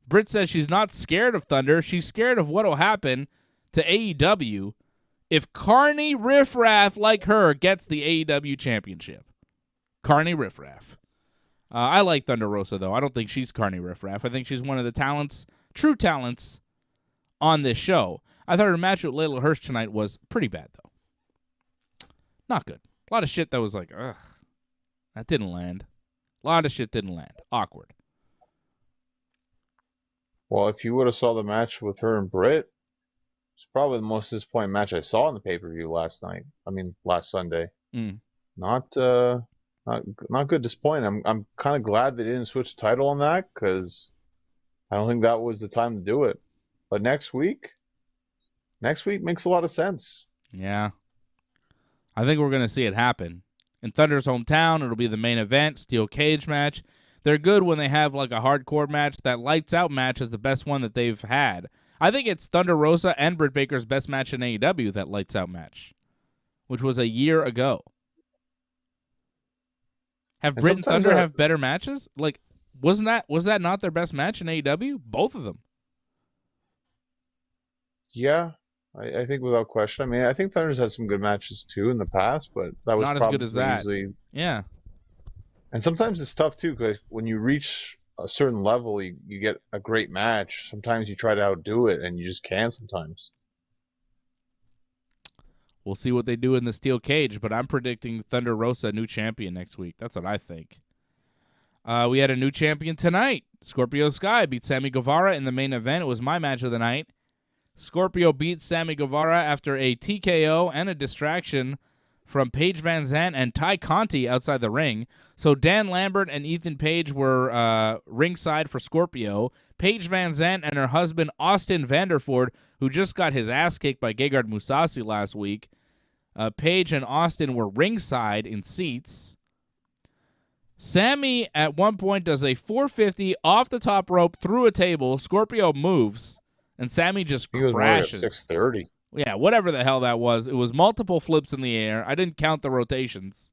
Britt says she's not scared of Thunder. She's scared of what will happen to AEW if Carney Riffraff like her gets the AEW Championship. Carney Riffraff. I like Thunder Rosa, though. I don't think she's Carney Riffraff. I think she's one of the true talents on this show. I thought her match with Layla Hirsch tonight was pretty bad, though. Not good. A lot of shit that was like, ugh, that didn't land. A lot of shit didn't land. Awkward. Well, if you would have saw the match with her and Britt, it's probably the most disappointing match I saw in the pay-per-view last Sunday. Not good. Disappointing. I'm kind of glad they didn't switch the title on that because I don't think that was the time to do it. But next week makes a lot of sense. Yeah. I think we're going to see it happen. In Thunder's hometown, it'll be the main event, steel cage match. They're good when they have like a hardcore match. That lights out match is the best one that they've had. I think it's Thunder Rosa and Britt Baker's best match in AEW, that lights out match, which was a year ago. Have Britt and Thunder have better matches? Like, was that not their best match in AEW? Both of them. Yeah, I think without question. I mean, I think Thunder's had some good matches too in the past, but that was not as good as that. Yeah. And sometimes it's tough too, because when you reach a certain level, you get a great match. Sometimes you try to outdo it, and you just can't sometimes. We'll see what they do in the steel cage, but I'm predicting Thunder Rosa, new champion next week. That's what I think. We had a new champion tonight. Scorpio Sky beat Sami Guevara in the main event. It was my match of the night. Scorpio beat Sami Guevara after a TKO and a distraction from Paige Van Zandt and Ty Conti outside the ring. So Dan Lambert and Ethan Page were ringside for Scorpio. Paige Van Zandt and her husband Austin Vanderford, who just got his ass kicked by Gegard Mousasi last week. Paige and Austin were ringside in seats. Sami at one point does a 450 off the top rope through a table. Scorpio moves, and Sami just crashes. 630. Yeah, whatever the hell that was. It was multiple flips in the air. I didn't count the rotations.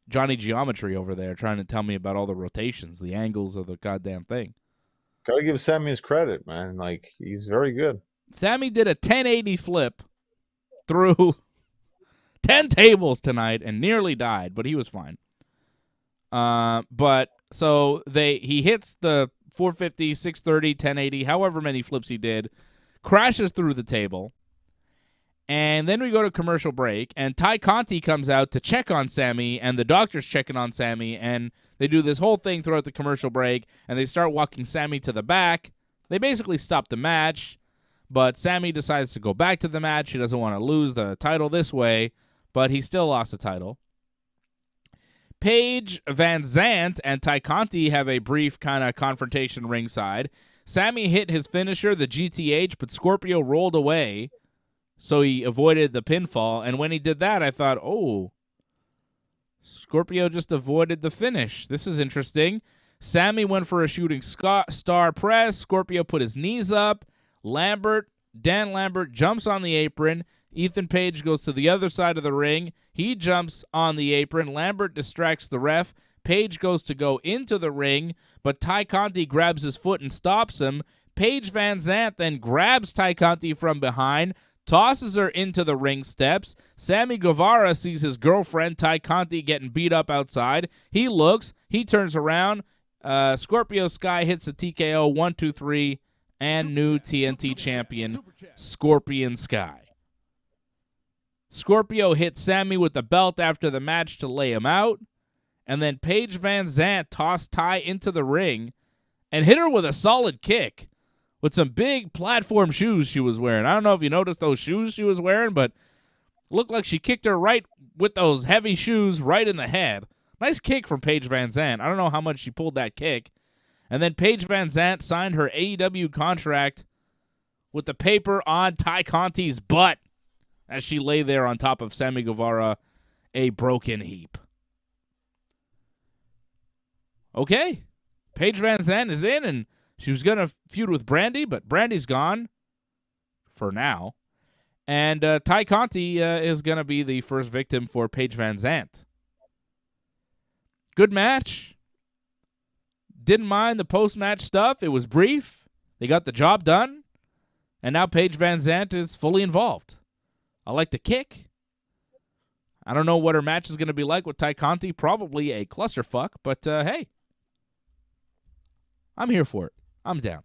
Johnny Geometry over there trying to tell me about all the rotations, the angles of the goddamn thing. Gotta give Sami his credit, man. Like, he's very good. Sami did a 1080 flip through 10 tables tonight and nearly died, but he was fine. But so he hits the 450, 630, 1080, however many flips he did, crashes through the table. And then we go to commercial break, and Ty Conti comes out to check on Sami, and the doctor's checking on Sami, and they do this whole thing throughout the commercial break, and they start walking Sami to the back. They basically stop the match, but Sami decides to go back to the match. He doesn't want to lose the title this way, but he still lost the title. Paige Van Zandt and Ty Conti have a brief kind of confrontation ringside. Sami hit his finisher, the GTH, but Scorpio rolled away, so he avoided the pinfall. And when he did that, I thought, oh, Scorpio just avoided the finish. This is interesting. Sami went for a shooting star press. Scorpio put his knees up. Dan Lambert jumps on the apron. Ethan Page goes to the other side of the ring. He jumps on the apron. Lambert distracts the ref. Page goes to go into the ring, but Ty Conti grabs his foot and stops him. Paige Van Zandt then grabs Ty Conti from behind, tosses her into the ring steps. Sammy Guevara sees his girlfriend, Ty Conti, getting beat up outside. He looks. He turns around. Scorpio Sky hits a TKO, 1, 2, 3, and new TNT champion, Scorpion Sky. Scorpio hit Sami with the belt after the match to lay him out, and then Paige Van Zandt tossed Ty into the ring and hit her with a solid kick with some big platform shoes she was wearing. I don't know if you noticed those shoes she was wearing, but looked like she kicked her right with those heavy shoes right in the head. Nice kick from Paige Van Zandt. I don't know how much she pulled that kick. And then Paige Van Zandt signed her AEW contract with the paper on Ty Conti's butt as she lay there on top of Sammy Guevara, a broken heap. Okay. Paige Van Zandt is in, and she was going to feud with Brandy, but Brandy's gone for now. And Ty Conti is going to be the first victim for Paige Van Zandt. Good match. Didn't mind the post-match stuff. It was brief. They got the job done. And now Paige Van Zandt is fully involved. I like the kick. I don't know what her match is going to be like with Ty Conti. Probably a clusterfuck, but hey. I'm here for it. I'm down.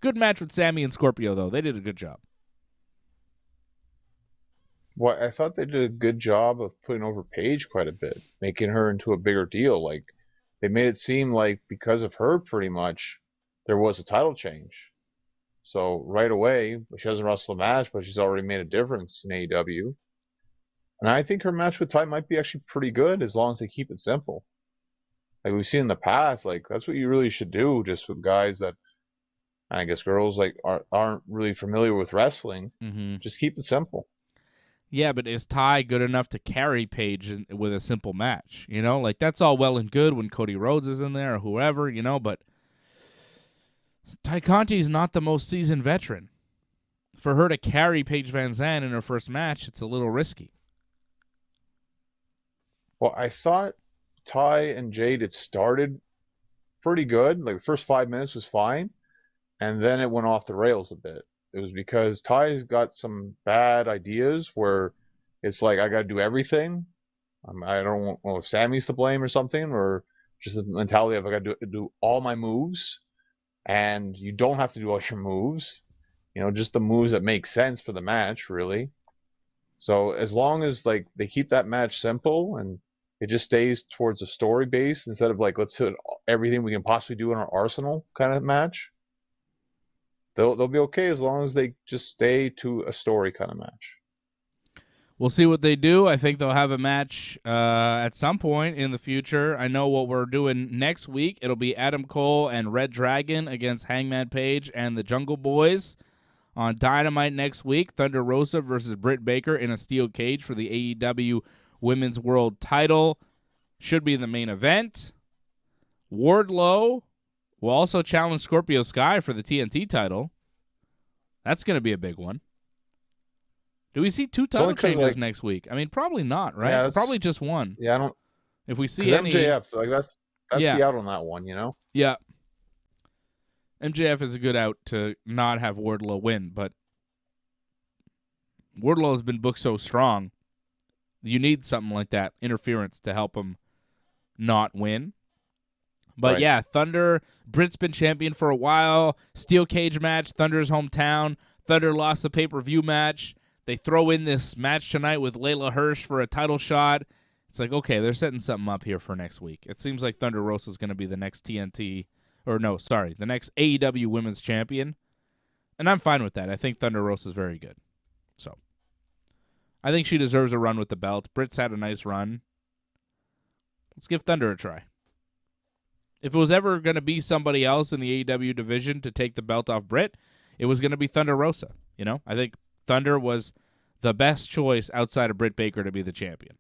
Good match with Sami and Scorpio, though. They did a good job. Well, I thought they did a good job of putting over Paige quite a bit, making her into a bigger deal. Like, they made it seem like because of her, pretty much, there was a title change. So right away, she hasn't wrestled a match, but she's already made a difference in AEW. And I think her match with Ty might be actually pretty good as long as they keep it simple. Like we've seen in the past, like that's what you really should do just with guys that, I guess girls like aren't really familiar with wrestling. Mm-hmm. Just keep it simple. Yeah, but is Ty good enough to carry Paige with a simple match? You know, like that's all well and good when Cody Rhodes is in there or whoever, you know, but Ty Conti is not the most seasoned veteran. For her to carry Paige Van Zandt in her first match, it's a little risky. Well, I thought Ty and Jade had started pretty good. Like the first 5 minutes was fine, and then it went off the rails a bit. It was because Ty's got some bad ideas where it's like I got to do everything. I don't know if Sammy's to blame or something, or just the mentality of I got to do all my moves. And you don't have to do all your moves, you know, just the moves that make sense for the match, really. So as long as like they keep that match simple and it just stays towards a story base instead of like let's hit everything we can possibly do in our arsenal kind of match, they'll be okay as long as they just stay to a story kind of match. We'll see what they do. I think they'll have a match at some point in the future. I know what we're doing next week. It'll be Adam Cole and Red Dragon against Hangman Page and the Jungle Boys. On Dynamite next week, Thunder Rosa versus Britt Baker in a steel cage for the AEW Women's World title. Should be the main event. Wardlow will also challenge Scorpio Sky for the TNT title. That's going to be a big one. Do we see two title changes next week? I mean, probably not, right? Yeah, probably just one. Yeah, I don't. If we see any MJF, like that's the out on that one, you know. Yeah. MJF is a good out to not have Wardlow win, but Wardlow has been booked so strong. You need something like that, interference, to help him not win. But Right. yeah, Thunder, Britt's been champion for a while. Steel cage match, Thunder's hometown. Thunder lost the pay-per-view match. They throw in this match tonight with Layla Hirsch for a title shot. It's like, okay, they're setting something up here for next week. It seems like Thunder Rosa is going to be the next the next AEW Women's Champion. And I'm fine with that. I think Thunder Rosa is very good. So, I think she deserves a run with the belt. Britt's had a nice run. Let's give Thunder a try. If it was ever going to be somebody else in the AEW division to take the belt off Britt, it was going to be Thunder Rosa. You know, I think Thunder was the best choice outside of Britt Baker to be the champion.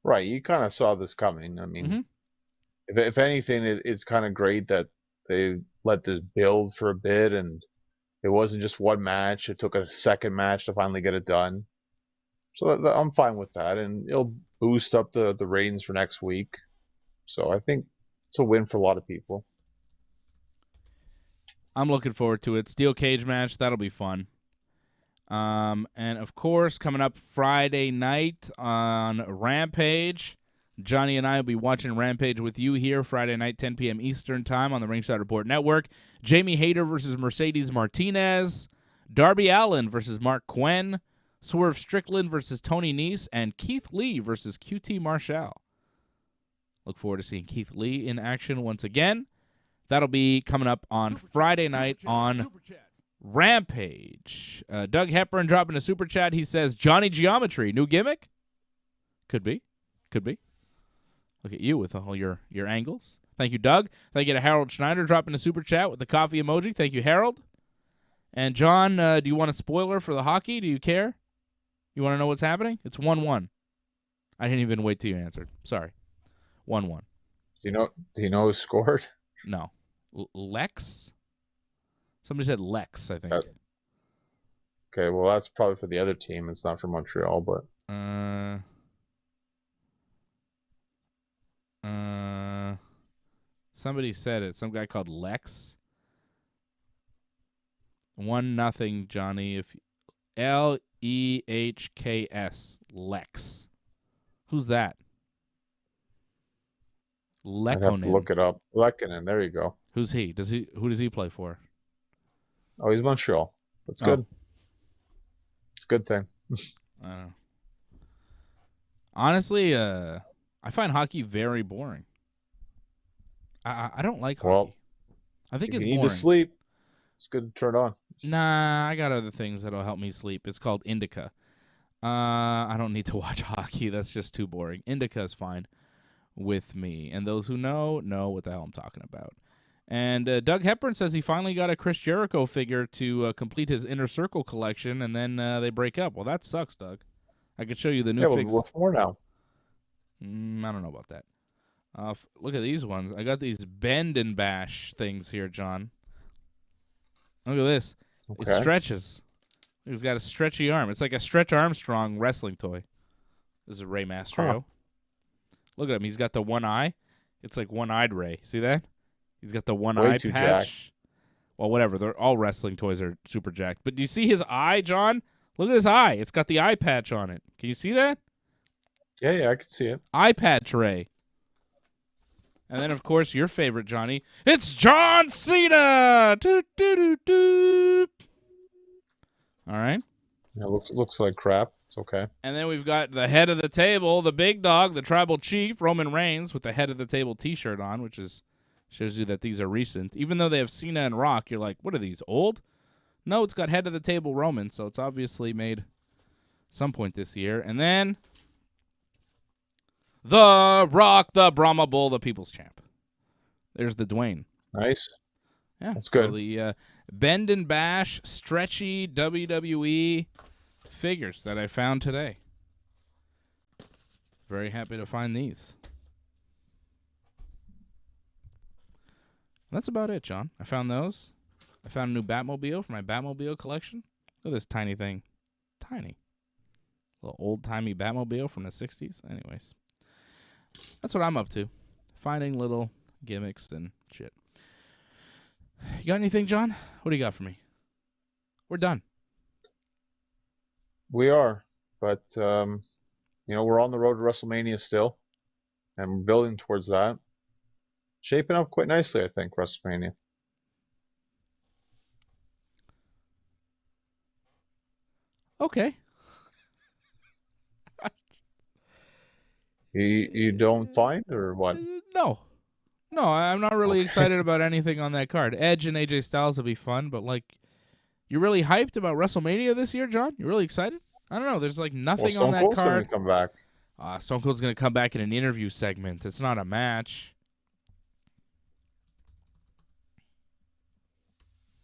Right. You kind of saw this coming. I mean, if anything, it's kind of great that they let this build for a bit, and it wasn't just one match. It took a second match to finally get it done. So I'm fine with that, and it'll boost up the ratings for next week. So I think it's a win for a lot of people. I'm looking forward to it. Steel cage match, that'll be fun. And, of course, coming up Friday night on Rampage, Johnny and I will be watching Rampage with you here Friday night, 10 p.m. Eastern Time on the Ringside Report Network. Jamie Hayter versus Mercedes Martinez. Darby Allin versus Mark Quinn. Swerve Strickland versus Tony Nese. And Keith Lee versus QT Marshall. Look forward to seeing Keith Lee in action once again. That'll be coming up on Friday night on Rampage. Doug Hepburn dropping a super chat. He says, Johnny Geometry, new gimmick? Could be. Could be. Look at you with all your angles. Thank you, Doug. Thank you to Harold Schneider dropping a super chat with the coffee emoji. Thank you, Harold. And John, do you want a spoiler for the hockey? Do you care? You want to know what's happening? It's 1-1. I didn't even wait till you answered. Sorry. 1-1. Do you know who scored? No. Lex? Somebody said Lex, I think. Okay, well, that's probably for the other team. It's not for Montreal, but... Somebody said it. Some guy called Lex. 1-0, Johnny. Lehks. Lex. Who's that? I'd have to look it up. Lekkonen, there you go. Who's he? Who does he play for? Oh, he's Montreal. That's good. It's a good thing. I don't know. Honestly, I find hockey very boring. I don't like hockey. Well, I think if it's you need boring. to sleep, it's good to turn on. Nah, I got other things that'll help me sleep. It's called Indica. I don't need to watch hockey. That's just too boring. Indica is fine with me. And those who know what the hell I'm talking about. And Doug Hepburn says he finally got a Chris Jericho figure to complete his Inner Circle collection, and then they break up. Well, that sucks, Doug. I could show you the new figs. What's more now? I don't know about that. Look at these ones. I got these bend and bash things here, John. Look at this. Okay. It stretches. He's got a stretchy arm. It's like a Stretch Armstrong wrestling toy. This is Rey Mysterio. Huh. Look at him. He's got the one eye. It's like one-eyed Rey. See that? He's got the one Way eye too patch. jacked. Well, whatever. They're all wrestling toys are super jacked. But do you see his eye, John? Look at his eye. It's got the eye patch on it. Can you see that? Yeah, I can see it. Eye patch Rey. And then, of course, your favorite, Johnny. It's John Cena! Doot, doot, doot, doot. All right. Yeah, looks like crap. It's okay. And then we've got the head of the table, the big dog, the tribal chief, Roman Reigns, with the head of the table T-shirt on, which shows you that these are recent. Even though they have Cena and Rock, you're like, what are these, old? No, it's got head of the table Roman, so it's obviously made some point this year. And then the Rock, the Brahma Bull, the People's Champ. There's the Dwayne. Nice. Yeah, That's so good. the bend and bash, stretchy WWE figures that I found today. Very happy to find these. That's about it, John. I found those. I found a new Batmobile for my Batmobile collection. Look at this tiny thing. Tiny. Little old-timey Batmobile from the 60s. Anyways. That's what I'm up to. Finding little gimmicks and shit. You got anything, John? What do you got for me? We're done. We are, but we're on the road to WrestleMania still, and we're building towards that. Shaping up quite nicely, I think, WrestleMania. Okay. You don't find, or what? No, I'm not really excited about anything on that card. Edge and AJ Styles will be fun, but like, you're really hyped about WrestleMania this year, John? You really excited? I don't know. There's like nothing on that card. Stone Cold's going to come back. Stone Cold's going to come back in an interview segment. It's not a match.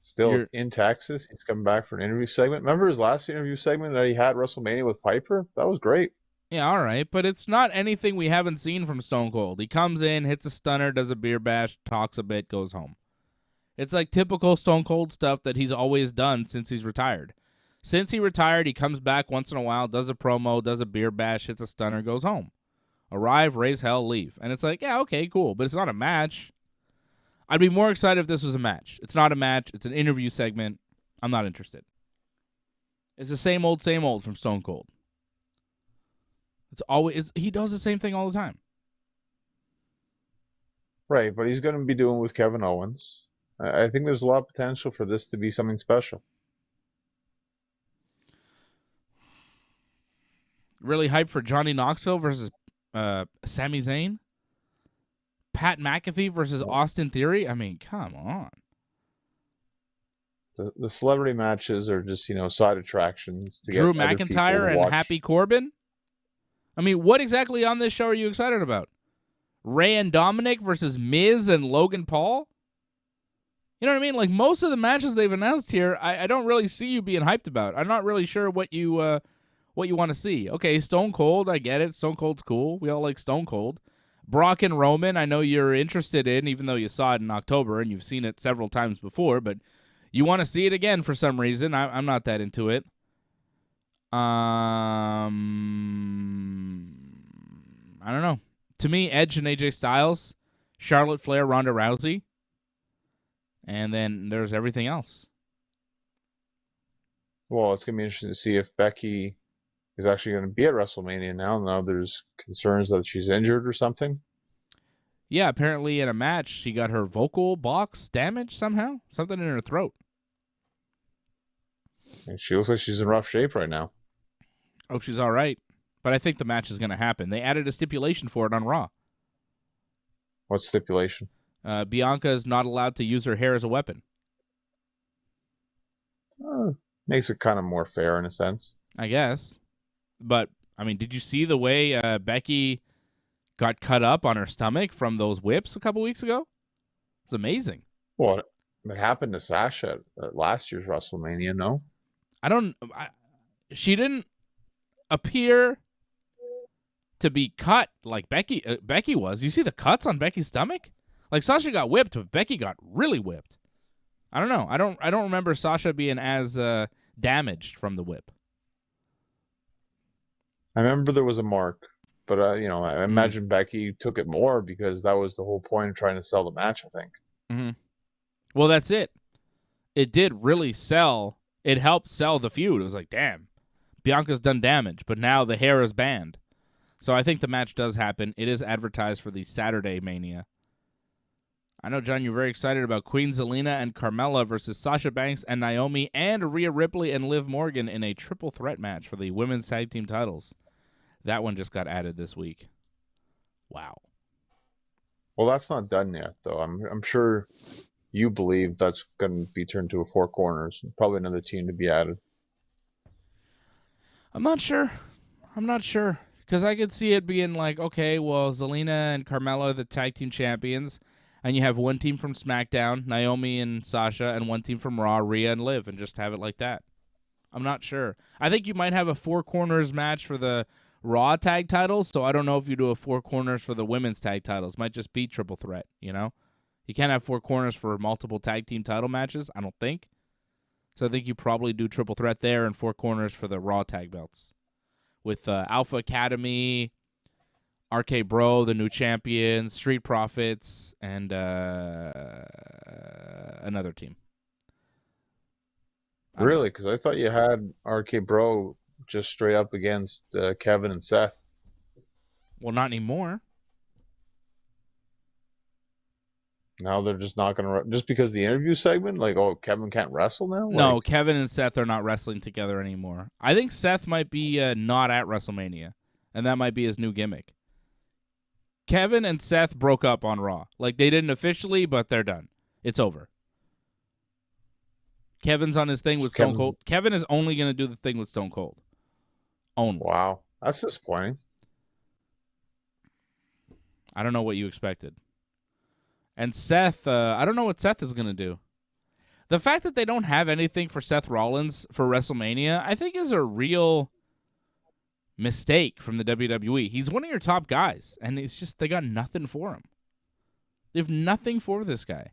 Still in Texas. He's coming back for an interview segment. Remember his last interview segment that he had at WrestleMania with Piper? That was great. Yeah, all right, but it's not anything we haven't seen from Stone Cold. He comes in, hits a stunner, does a beer bash, talks a bit, goes home. It's like typical Stone Cold stuff that he's always done since he's retired. Since he retired, he comes back once in a while, does a promo, does a beer bash, hits a stunner, goes home. Arrive, raise hell, leave. And it's like, yeah, okay, cool, but it's not a match. I'd be more excited if this was a match. It's not a match. It's an interview segment. I'm not interested. It's the same old from Stone Cold. He does the same thing all the time. Right, but he's going to be doing with Kevin Owens. I think there's a lot of potential for this to be something special. Really hyped for Johnny Knoxville versus Sami Zayn? Pat McAfee versus Austin Theory? I mean, come on. The celebrity matches are just, side attractions to Drew get other people to McIntyre and watch. Happy Corbin? I mean, what exactly on this show are you excited about? Ray and Dominic versus Miz and Logan Paul? You know what I mean? Like, most of the matches they've announced here, I don't really see you being hyped about. I'm not really sure what you want to see. Okay, Stone Cold, I get it. Stone Cold's cool. We all like Stone Cold. Brock and Roman, I know you're interested in, even though you saw it in October and you've seen it several times before, but you want to see it again for some reason. I'm not that into it. I don't know. To me, Edge and AJ Styles, Charlotte Flair, Ronda Rousey, and then there's everything else. Well, it's going to be interesting to see if Becky is actually going to be at WrestleMania now. Now there's concerns that she's injured or something. Yeah, apparently in a match, she got her vocal box damaged somehow. Something in her throat. And she looks like she's in rough shape right now. Oh, she's all right. But I think the match is going to happen. They added a stipulation for it on Raw. What stipulation? Bianca is not allowed to use her hair as a weapon. Makes it kind of more fair in a sense. I guess. But, I mean, did you see the way Becky got cut up on her stomach from those whips a couple weeks ago? It's amazing. Well, it happened to Sasha at last year's WrestleMania, no? She didn't appear to be cut like Becky was. You see the cuts on Becky's stomach? Like, Sasha got whipped, but Becky got really whipped. I don't know. I don't remember Sasha being as damaged from the whip. I remember there was a mark, but I imagine Becky took it more because that was the whole point of trying to sell the match, I think. Mm-hmm. Well, that's it. It did really sell. It helped sell the feud. It was like, damn, Bianca's done damage, but now the hair is banned. So I think the match does happen. It is advertised for the Saturday Mania. I know, John, you're very excited about Queen Zelina and Carmella versus Sasha Banks and Naomi and Rhea Ripley and Liv Morgan in a triple threat match for the women's tag team titles. That one just got added this week. Wow. Well, that's not done yet, though. I'm sure you believe that's going to be turned to a four corners. Probably another team to be added. I'm not sure. Because I could see it being like, okay, well, Zelina and Carmella are the tag team champions, and you have one team from SmackDown, Naomi and Sasha, and one team from Raw, Rhea and Liv, and just have it like that. I'm not sure. I think you might have a four corners match for the Raw tag titles, so I don't know if you do a four corners for the women's tag titles. Might just be triple threat, you know? You can't have four corners for multiple tag team title matches, I don't think. So I think you probably do triple threat there and four corners for the Raw tag belts. With Alpha Academy, RK Bro, the new champion, Street Profits, and another team. Really? Because I thought you had RK Bro just straight up against Kevin and Seth. Well, not anymore. Now they're just not going to... Just because the interview segment? Like, oh, Kevin can't wrestle now? No, Like, Kevin and Seth are not wrestling together anymore. I think Seth might be not at WrestleMania, and that might be his new gimmick. Kevin and Seth broke up on Raw. Like, they didn't officially, but they're done. It's over. Kevin's on his thing with Stone Cold. Kevin is only going to do the thing with Stone Cold. Only. Wow. That's disappointing. I don't know what you expected. And Seth, I don't know what Seth is going to do. The fact that they don't have anything for Seth Rollins for WrestleMania, I think is a real mistake from the WWE. He's one of your top guys, and it's just they got nothing for him. They have nothing for this guy,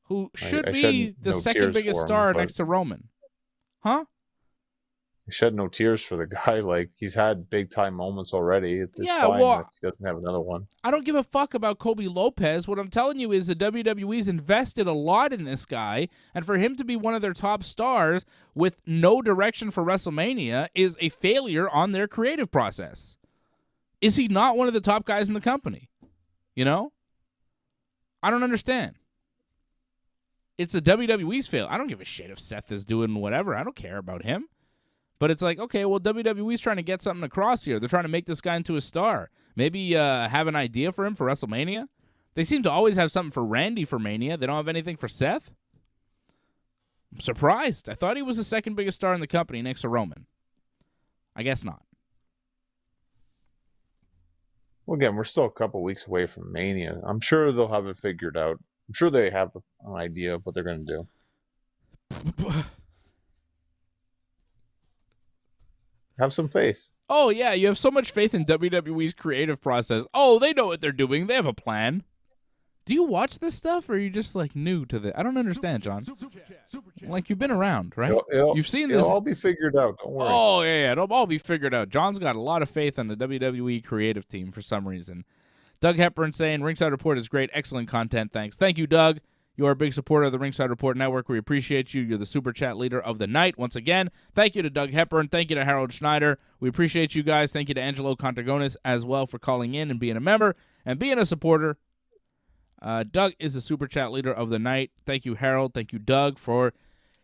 who should be the second biggest star next to Roman. Huh? He shed no tears for the guy. Like, he's had big-time moments already. It's fine that he doesn't have another one. I don't give a fuck about Kobe Lopez. What I'm telling you is the WWE's invested a lot in this guy, and for him to be one of their top stars with no direction for WrestleMania is a failure on their creative process. Is he not one of the top guys in the company? You know? I don't understand. It's the WWE's fail. I don't give a shit if Seth is doing whatever. I don't care about him. But it's like, okay, well, WWE's trying to get something across here. They're trying to make this guy into a star. Maybe have an idea for him for WrestleMania. They seem to always have something for Randy for Mania. They don't have anything for Seth. I'm surprised. I thought he was the second biggest star in the company next to Roman. I guess not. Well, again, we're still a couple weeks away from Mania. I'm sure they'll have it figured out. I'm sure they have an idea of what they're going to do. Have some faith. Oh, yeah, you have so much faith in WWE's creative process. Oh, they know what they're doing. They have a plan. Do you watch this stuff, or are you just, like, new to the... I don't understand, John. Like, you've been around, right? You've seen this... It'll all be figured out. Don't worry. Oh, yeah, it'll all be figured out. John's got a lot of faith in the WWE creative team for some reason. Doug Hepburn saying, Ringside Report is great. Excellent content. Thanks. Thank you, Doug. You are a big supporter of the Ringside Report Network. We appreciate you. You're the Super Chat leader of the night. Once again, thank you to Doug Hepburn. Thank you to Harold Schneider. We appreciate you guys. Thank you to Angelo Contagonis as well for calling in and being a member and being a supporter. Doug is the Super Chat leader of the night. Thank you, Harold. Thank you, Doug, for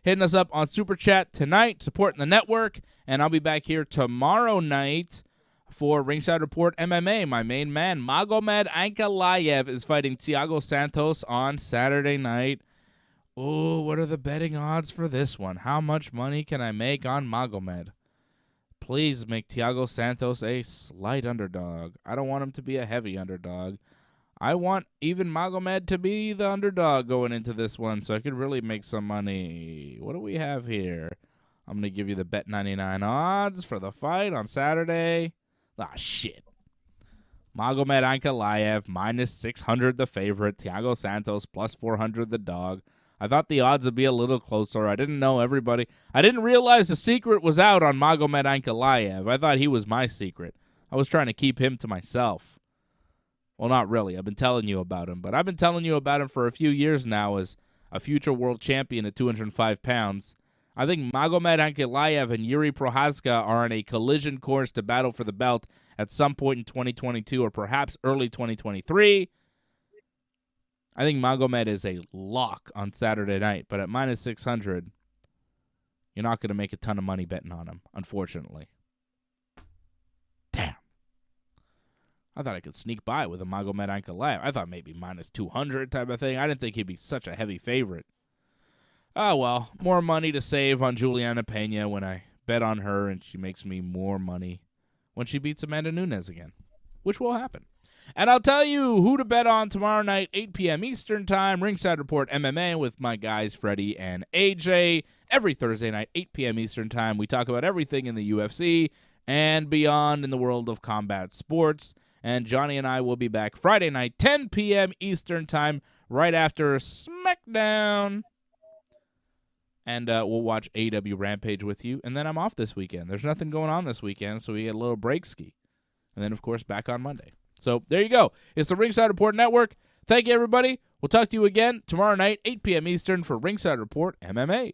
hitting us up on Super Chat tonight, supporting the network. And I'll be back here tomorrow night for Ringside Report MMA. My main man, Magomed Ankalaev, is fighting Thiago Santos on Saturday night. Oh, what are the betting odds for this one? How much money can I make on Magomed? Please make Thiago Santos a slight underdog. I don't want him to be a heavy underdog. I want even Magomed to be the underdog going into this one so I could really make some money. What do we have here? I'm going to give you the Bet99 odds for the fight on Saturday. Ah, shit. Magomed Ankalaev, minus 600 the favorite. Thiago Santos, plus 400 the dog. I thought the odds would be a little closer. I didn't know everybody. I didn't realize the secret was out on Magomed Ankalaev. I thought he was my secret. I was trying to keep him to myself. Well, not really. I've been telling you about him. But I've been telling you about him for a few years now as a future world champion at 205 pounds. I think Magomed Ankalaev and Yuri Prochazka are on a collision course to battle for the belt at some point in 2022 or perhaps early 2023. I think Magomed is a lock on Saturday night, but at minus 600, you're not going to make a ton of money betting on him, unfortunately. Damn. I thought I could sneak by with a Magomed Ankalaev. I thought maybe minus 200 type of thing. I didn't think he'd be such a heavy favorite. Oh, well, more money to save on Juliana Pena when I bet on her, and she makes me more money when she beats Amanda Nunes again, which will happen. And I'll tell you who to bet on tomorrow night, 8 p.m. Eastern Time, Ringside Report MMA with my guys Freddie and AJ. Every Thursday night, 8 p.m. Eastern Time, we talk about everything in the UFC and beyond in the world of combat sports. And Johnny and I will be back Friday night, 10 p.m. Eastern Time, right after Smackdown. And we'll watch AEW Rampage with you. And then I'm off this weekend. There's nothing going on this weekend, so we get a little break ski. And then, of course, back on Monday. So there you go. It's the Ringside Report Network. Thank you, everybody. We'll talk to you again tomorrow night, 8 p.m. Eastern for Ringside Report MMA.